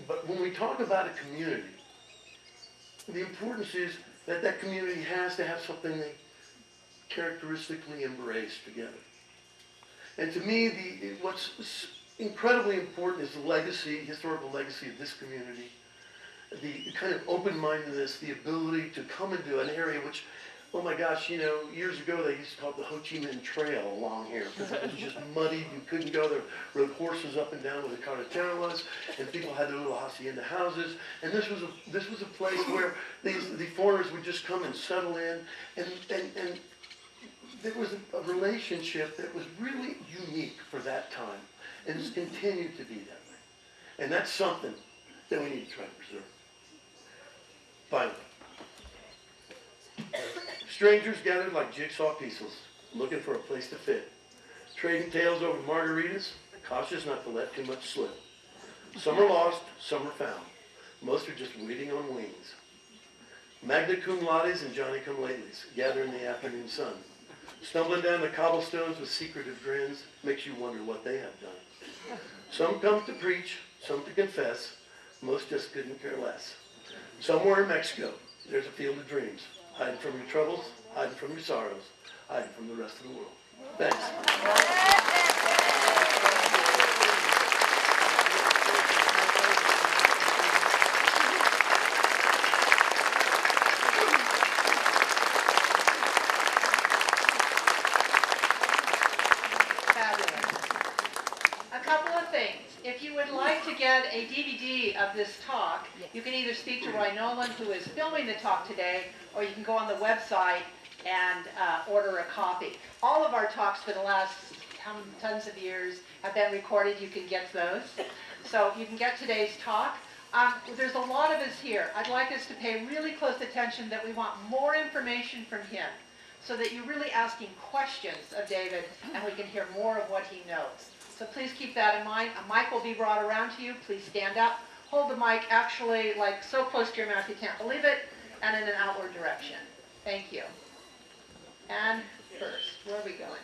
But when we talk about a community, the importance is that that community has to have something they characteristically embrace together. And to me, what's incredibly important is the legacy, historical legacy of this community, the kind of open-mindedness, the ability to come into an area which, oh my gosh, you know, years ago they used to call it the Ho Chi Minh Trail along here because it was just muddy. You couldn't go there. Rode horses up and down where the carretera was, and people had their little hacienda houses. And this was a place where the foreigners would just come and settle in, and there was a relationship that was really unique for that time, and it's continued to be that way. And that's something that we need to try to preserve. Finally, strangers gathered like jigsaw pieces, looking for a place to fit. Trading tales over margaritas, cautious not to let too much slip. Some are lost, some are found. Most are just waiting on wings. Magna cum laudes and Johnny come latelys gather in the afternoon sun. Stumbling down the cobblestones with secretive grins makes you wonder what they have done. Some come to preach, some to confess, most just couldn't care less. Somewhere in Mexico, there's a field of dreams, hiding from your troubles, hiding from your sorrows, hiding from the rest of the world. Thanks.
Get a DVD of this talk, you can either speak to Roy Nolan, who is filming the talk today, or you can go on the website and order a copy. All of our talks for the last tons of years have been recorded. You can get those. So you can get today's talk. There's a lot of us here. I'd like us to pay really close attention that we want more information from him so that you're really asking questions of David and we can hear more of what he knows. So please keep that in mind. A mic will be brought around to you. Please stand up. Hold the mic actually like so close to your mouth you can't believe it, and in an outward direction. Thank you. And first, where are we going?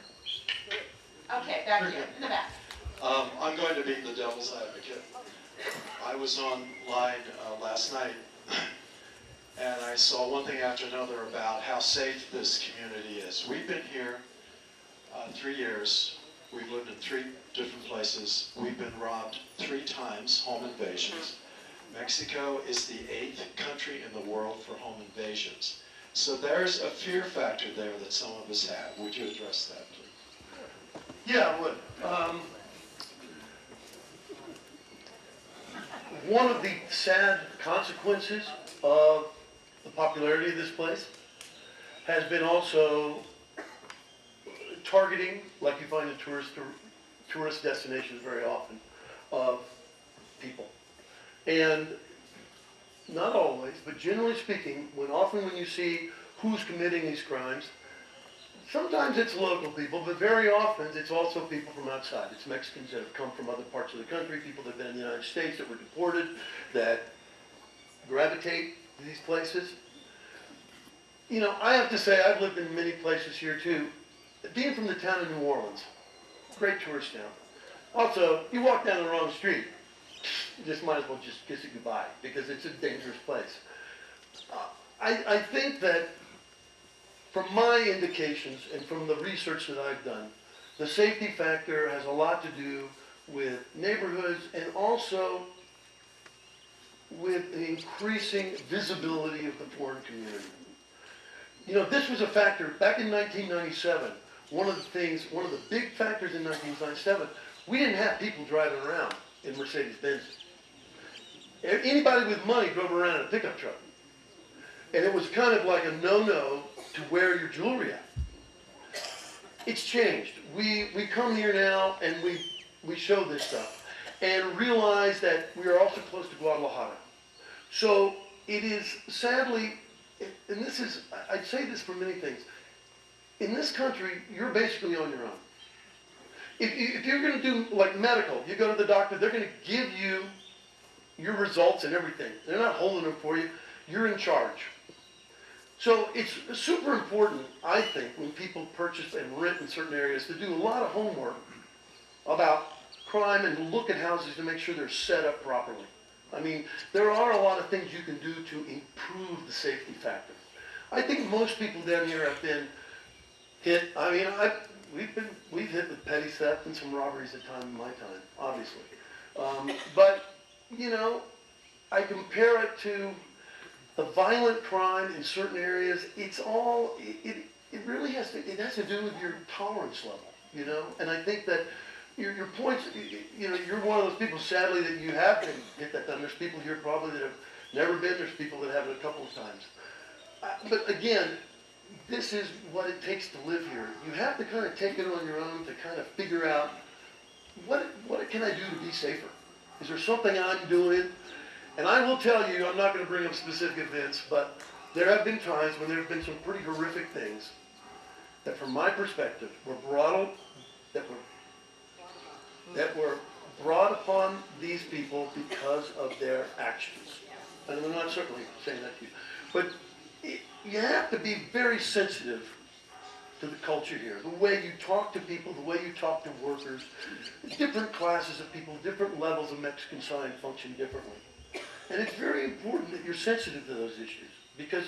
Okay, back here, in the back.
I'm going to be the devil's advocate. I was online last night, and I saw one thing after another about how safe this community is. We've been here 3 years. We've lived in 3 different places. We've been robbed 3 times, home invasions. Mexico is the 8th country in the world for home invasions. So there's a fear factor there that some of us have. Would you address that, please?
Yeah, I would. One of the sad consequences of the popularity of this place has been also targeting, like you find in tourist destinations very often, of people. And not always, but generally speaking, often when you see who's committing these crimes, sometimes it's local people, but very often it's also people from outside. It's Mexicans that have come from other parts of the country, people that have been in the United States that were deported, that gravitate to these places. You know, I have to say, I've lived in many places here too. Being from the town of New Orleans, great tourist town. Also, you walk down the wrong street, you just might as well just kiss it goodbye because it's a dangerous place. I think that from my indications and from the research that I've done, the safety factor has a lot to do with neighborhoods and also with the increasing visibility of the foreign community. You know, this was a factor back in 1997. One of the big factors in 1997, we didn't have people driving around in Mercedes-Benz. Anybody with money drove around in a pickup truck. And it was kind of like a no-no to wear your jewelry out. it's changed. We come here now and we show this stuff and realize that we are also close to Guadalajara. So it is sadly, and this is, I'd say this for many things, in this country, you're basically on your own. If you're going to do like medical, you go to the doctor, they're going to give you your results and everything. They're not holding them for you. You're in charge. So it's super important, I think, when people purchase and rent in certain areas to do a lot of homework about crime and look at houses to make sure they're set up properly. I mean, there are a lot of things you can do to improve the safety factor. I think most people down here have been hit. I mean, we've hit with petty theft and some robberies at time in my time, obviously. But you know, I compare it to the violent crime in certain areas. It's all it really has to do with your tolerance level, you know. And I think that your points, you know, you're one of those people, sadly, that you have been hit that time. There's people here probably that have never been. There's people that have it a couple of times. But again, this is what it takes to live here. You have to kind of take it on your own to kind of figure out what can I do to be safer? Is there something I'm doing? And I will tell you, I'm not going to bring up specific events, but there have been times when there have been some pretty horrific things that, from my perspective, were brought brought upon these people because of their actions. And I'm not certainly saying that to you, but you have to be very sensitive to the culture here, the way you talk to people, the way you talk to workers. Different classes of people, different levels of Mexican sign function differently. And it's very important that you're sensitive to those issues, because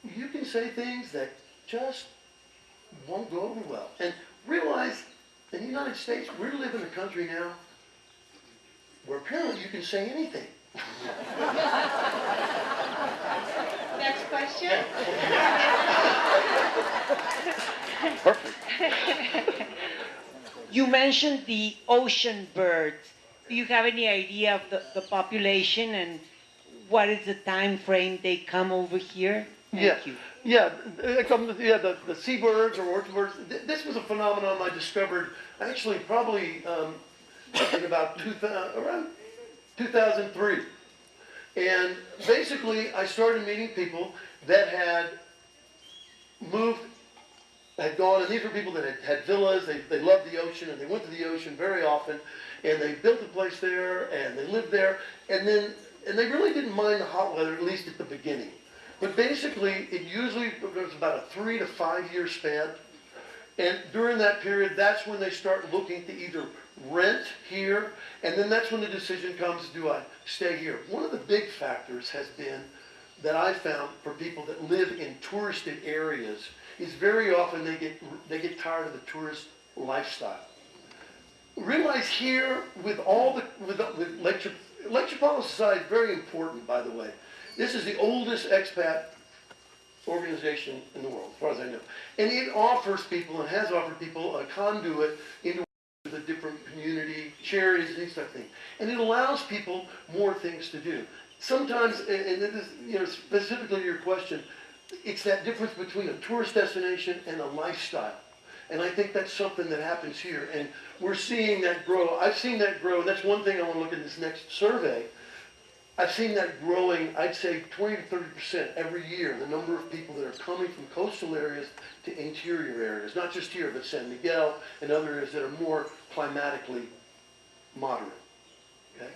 you can say things that just won't go over well. And realize, in the United States, we're living in a country now where apparently you can say anything.
Next question.
Perfect.
You mentioned the ocean birds. Do you have any idea of the population and what is the time frame they come over here? Thank you.
Yeah, the seabirds or orchid birds. This was a phenomenon I discovered actually probably in about around 2003. And basically, I started meeting people that had moved, had gone, and these were people that had villas, they loved the ocean, and they went to the ocean very often, and they built a place there, and they lived there, and they really didn't mind the hot weather, at least at the beginning. But basically, it usually was about a 3 to 5 year span, and during that period, that's when they start looking to either rent here, and then that's when the decision comes, do I stay here? One of the big factors has been that I found for people that live in touristed areas is very often they get tired of the tourist lifestyle. Realize here with Lake Chapala Society is very important, by the way. This is the oldest expat organization in the world, as far as I know. And it offers people, and has offered people, a conduit into the different community charities and these type of things. And it allows people more things to do. Sometimes, and this is, you know, specifically your question, it's that difference between a tourist destination and a lifestyle. And I think that's something that happens here. And we're seeing that grow. I've seen that grow. And that's one thing I want to look at this next survey. I've seen that growing, I'd say 20 to 30% every year, the number of people that are coming from coastal areas to interior areas. Not just here, but San Miguel and other areas that are more climatically moderate. Okay?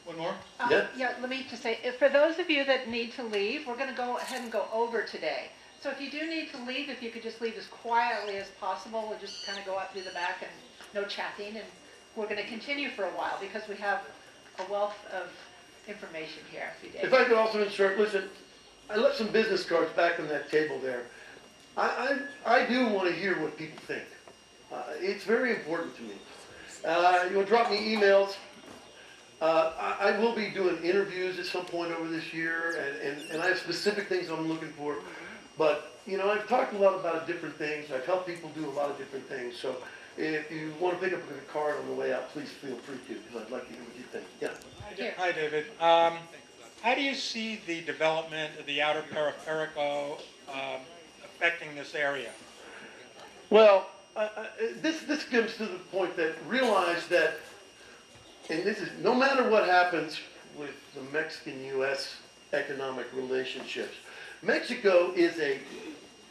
One more?
Yeah?
Yeah, let me just say, for those of you that need to leave, we're going to go ahead and go over today. So if you do need to leave, if you could just leave as quietly as possible, we'll just kind of go out through the back and no chatting. And we're going to continue for a while because we have a wealth of information here.
If I could also insert, listen, I left some business cards back on that table there. I do want to hear what people think. It's very important to me. You'll drop me emails. I will be doing interviews at some point over this year, and I have specific things I'm looking for. But, you know, I've talked a lot about different things. I've helped people do a lot of different things. So if you want to pick up a card on the way out, please feel free to, because I'd like to hear what you think. Yeah.
Hi, David. How do you see the development of the outer peripheral affecting this area?
Well, this comes to the point that realize that, and this is, no matter what happens with the Mexican-U.S. economic relationships, Mexico is a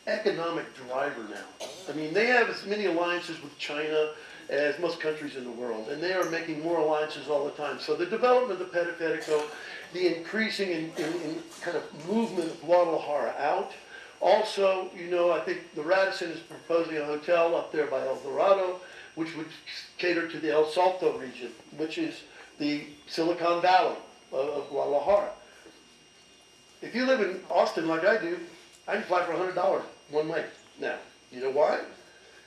economic driver now. I mean, they have as many alliances with China as most countries in the world, and they are making more alliances all the time. So the development of the Periférico, the increasing in kind of movement of Guadalajara out. Also, you know, I think the Radisson is proposing a hotel up there by El Dorado, which would cater to the El Salto region, which is the Silicon Valley of Guadalajara. If you live in Austin like I do, I can fly for $100 one way now. You know why?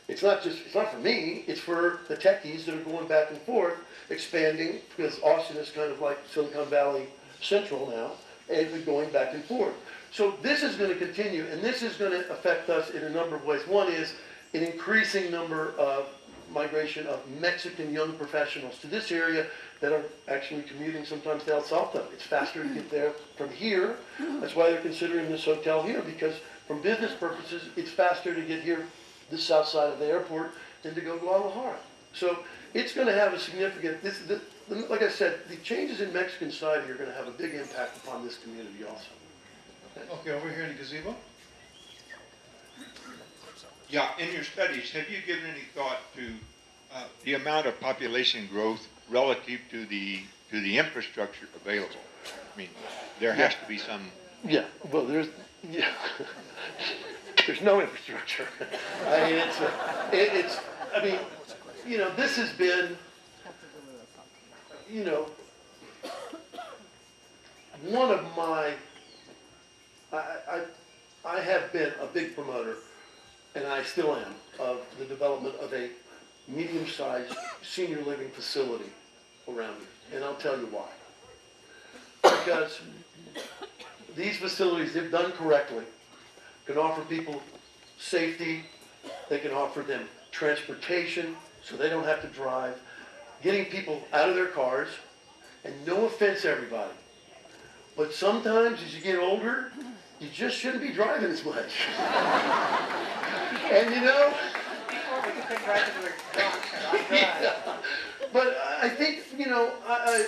It's not for me, it's for the techies that are going back and forth, expanding, because Austin is kind of like Silicon Valley Central now, and we're going back and forth. So this is going to continue, and this is going to affect us in a number of ways. One is an increasing number of migration of Mexican young professionals to this area that are actually commuting sometimes to El Salto. It's faster to get there from here. That's why they're considering this hotel here, because from business purposes, it's faster to get here, this south side of the airport, than to go to Guadalajara. So it's going to have a significant, like I said, the changes in Mexican society are going to have a big impact upon this community also.
Okay, over here in the gazebo. Yeah, in your studies, have you given any thought to the amount of population growth relative to the infrastructure available? I mean, there has to be some.
Yeah, well, there's no infrastructure. I mean, I mean, you know, this has been, you know, one of my, I have been a big promoter, and I still am, of the development of a medium-sized senior living facility around here. And I'll tell you why. Because these facilities, if done correctly, can offer people safety, they can offer them transportation so they don't have to drive, getting people out of their cars, and no offense everybody, but sometimes as you get older, you just shouldn't be driving as much. And you know,
Before we could drive to the drunk and not drive.
yeah. But I think, you know,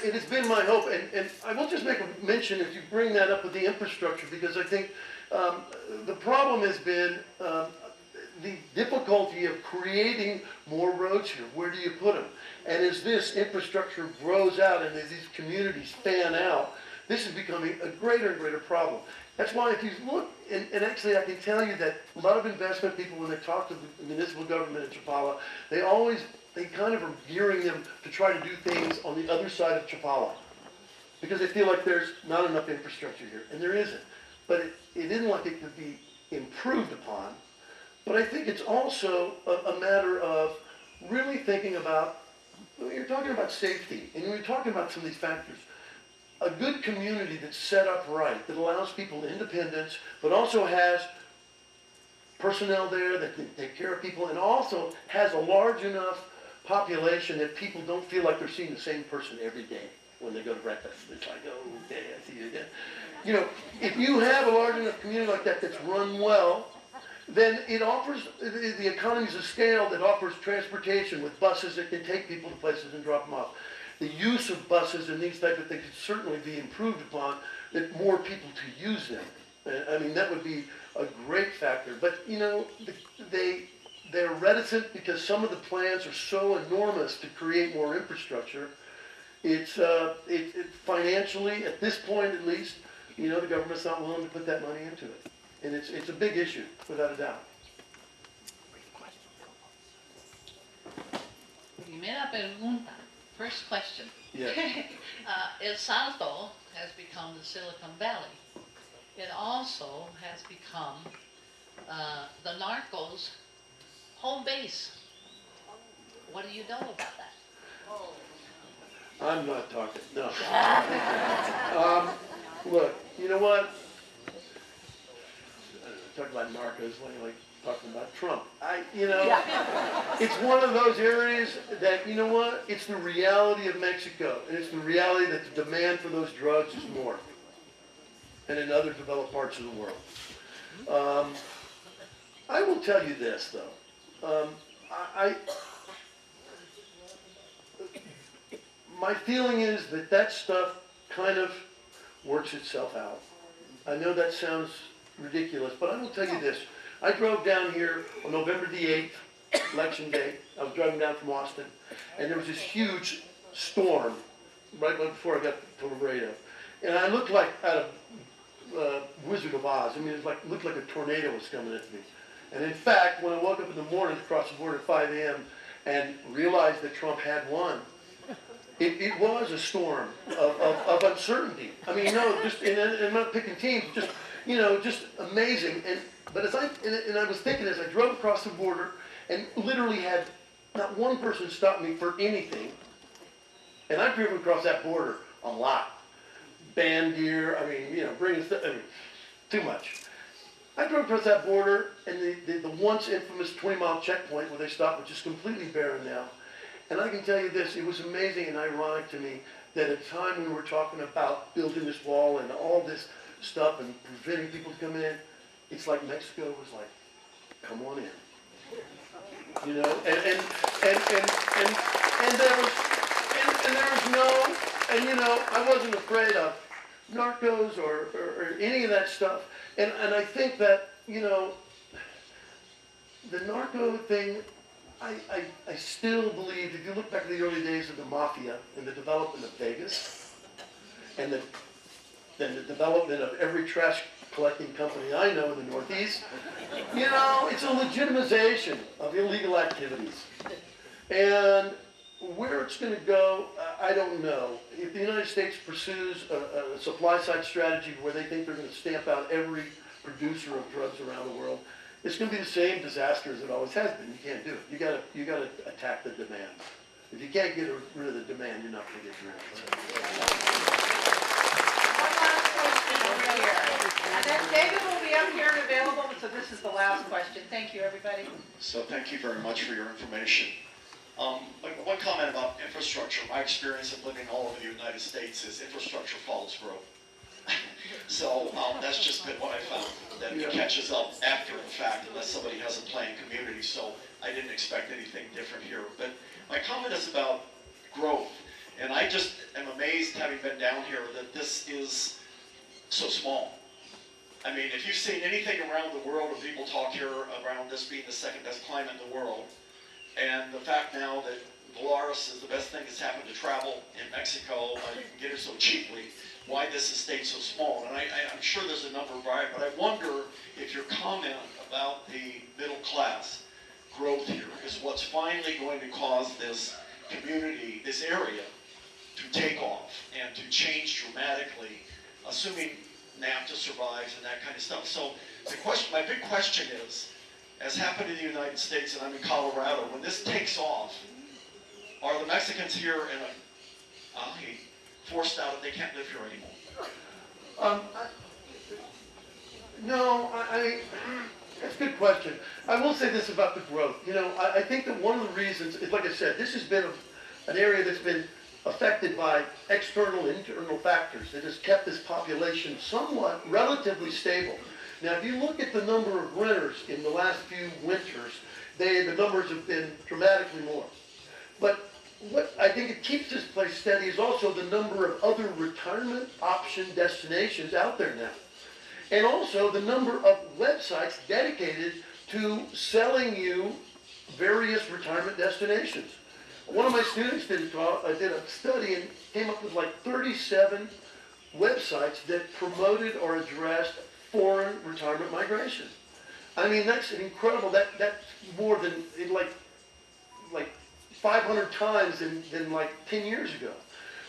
it has been my hope, and I will just make a mention if you bring that up with the infrastructure, because I think the problem has been the difficulty of creating more roads here. Where do you put them? And as this infrastructure grows out and as these communities fan out, this is becoming a greater and greater problem. That's why if you look, and actually I can tell you that a lot of investment people, when they talk to the municipal government in Chapala, they kind of are gearing them to try to do things on the other side of Chapala, because they feel like there's not enough infrastructure here, and there isn't. But it isn't like it could be improved upon. But I think it's also a matter of really thinking about, when you're talking about safety, and when you're talking about some of these factors, a good community that's set up right, that allows people independence, but also has personnel there that can take care of people, and also has a large enough population that people don't feel like they're seeing the same person every day when they go to breakfast. It's like, oh, okay, I see you again. You know, if you have a large enough community like that that's run well, then it offers the economies of scale that offers transportation with buses that can take people to places and drop them off. The use of buses and these type of things could certainly be improved upon, that more people to use them. I mean, that would be a great factor. But, you know, they're reticent because some of the plans are so enormous to create more infrastructure. It's financially, at this point at least, you know, the government's not willing to put that money into it. And it's a big issue, without a doubt.
Primera pregunta, first question.
Yeah.
El Salto has become the Silicon Valley. It also has become the narcos' home base. What do you know about that?
I'm not talking, no. Look, you know what? Talking about narcos, like talking about Trump. It's one of those areas that, you know what? It's the reality of Mexico, and it's the reality that the demand for those drugs is more than in other developed parts of the world. I will tell you this, though. I, my feeling is that that stuff kind of works itself out. I know that sounds ridiculous, but I will tell you this. I drove down here on November the 8th, election day. I was driving down from Austin, and there was this huge storm right before I got to Laredo. And I looked like out of Wizard of Oz. I mean, it looked like a tornado was coming at me. And in fact, when I woke up in the morning across the border at 5 a.m. and realized that Trump had won, it was a storm of uncertainty. I mean, and I'm not picking teams, just amazing. But I was thinking as I drove across the border and literally had not one person stop me for anything, and I've driven across that border a lot. Band gear, bringing stuff, too much. I drove across that border, and the once infamous 20-mile checkpoint where they stopped was just completely barren now. And I can tell you this, it was amazing and ironic to me that at the time we were talking about building this wall and all this stuff and preventing people from coming in, it's like Mexico was like, come on in. And there was no, I wasn't afraid of narcos or any of that stuff. And I think that, the narco thing, I still believe, if you look back to the early days of the mafia and the development of Vegas, and the development of every trash collecting company I know in the Northeast, it's a legitimization of illegal activities. And where it's going to go, I don't know. If the United States pursues a supply-side strategy where they think they're going to stamp out every producer of drugs around the world, it's going to be the same disaster as it always has been. You can't do it. You got to attack the demand. If you can't get rid of the demand, you're not going to get rid of it.
One last question over here. And then David will be up here and available, so this is the last question. Thank you, everybody.
So thank you very much for your information. One comment about infrastructure. My experience of living all over the United States is infrastructure follows growth. So that's just been what I found, that it catches up after the fact unless somebody has a planned community. So I didn't expect anything different here. But my comment is about growth. And I just am amazed, having been down here, that this is so small. I mean, if you've seen anything around the world, and people talk here around this being the second best climate in the world, and the fact now that Volaris is the best thing that's happened to travel in Mexico, you can get it so cheaply, why this has stayed so small. And I'm sure there's a number of variables, but I wonder if your comment about the middle class growth here is what's finally going to cause this community, this area, to take off and to change dramatically, assuming NAFTA survives and that kind of stuff. So my big question is, as happened in the United States, and I'm in Colorado, when this takes off, are the Mexicans here forced out and they can't live here anymore?
That's a good question. I will say this about the growth. I think that one of the reasons is, like I said, this has been an area that's been affected by external and internal factors that has kept this population somewhat relatively stable. Now, if you look at the number of renters in the last few winters, the numbers have been dramatically more. But what I think it keeps this place steady is also the number of other retirement option destinations out there now. And also the number of websites dedicated to selling you various retirement destinations. One of my students did a study and came up with like 37 websites that promoted or addressed foreign retirement migration. I mean, that's incredible. That's more than like 500 times than like 10 years ago.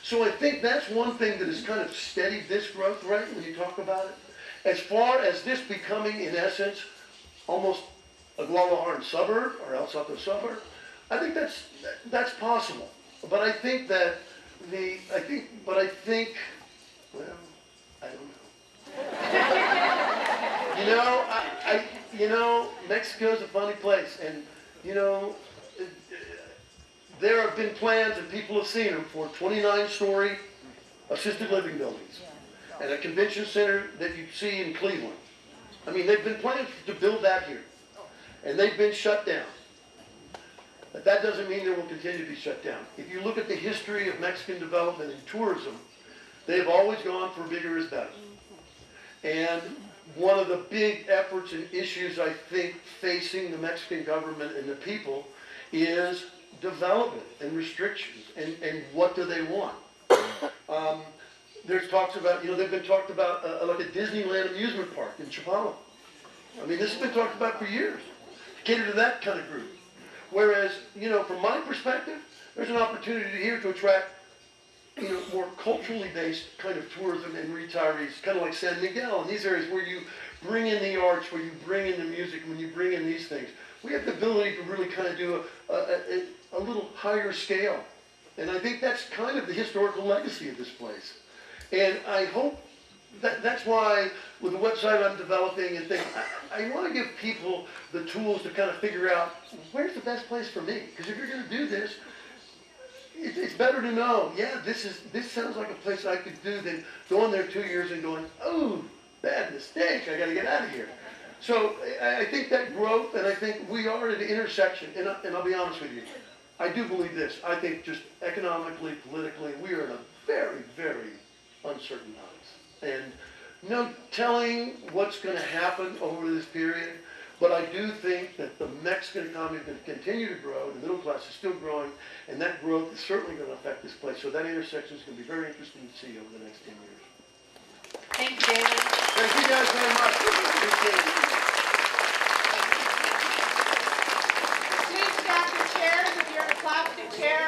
So I think that's one thing that has kind of steadied this growth rate when you talk about it. As far as this becoming, in essence, almost a Guadalajara suburb or El Salto suburb, I think that's possible. But I think that well, I don't know. Mexico's a funny place, and there have been plans, and people have seen them, for 29-story assisted living buildings and a convention center that you see in Cleveland. I mean, they've been plans to build that here, and they've been shut down. But that doesn't mean they will continue to be shut down. If you look at the history of Mexican development and tourism, they've always gone for bigger is better. And one of the big efforts and issues I think facing the Mexican government and the people is development and restrictions and what do they want. There's talks about, they've been talked about like a Disneyland amusement park in Chapala. I mean, this has been talked about for years, to cater to that kind of group. Whereas, from my perspective, there's an opportunity here to attract, more culturally based kind of tourism and retirees, kind of like San Miguel and these areas where you bring in the arts, where you bring in the music, when you bring in these things. We have the ability to really kind of do a little higher scale. And I think that's kind of the historical legacy of this place. And I hope that's why with the website I'm developing and things, I want to give people the tools to kind of figure out where's the best place for me. Because if you're going to do this, it's better to know, this sounds like a place I could do than going there 2 years and going, oh, bad mistake, I got to get out of here. So I think that growth, and I think we are at an intersection, and I'll be honest with you, I do believe this. I think just economically, politically, we are in a very, very uncertain times. And no telling what's going to happen over this period, but I do think that the Mexican economy is going to continue to grow, the middle class is still growing, and that growth is certainly going to affect this place. So that intersection is going to be very interesting to see over the next 10 years.
Thank you, David.
Thank you guys very much. Appreciate it.
Please stack your chairs if you're in a plastic chair.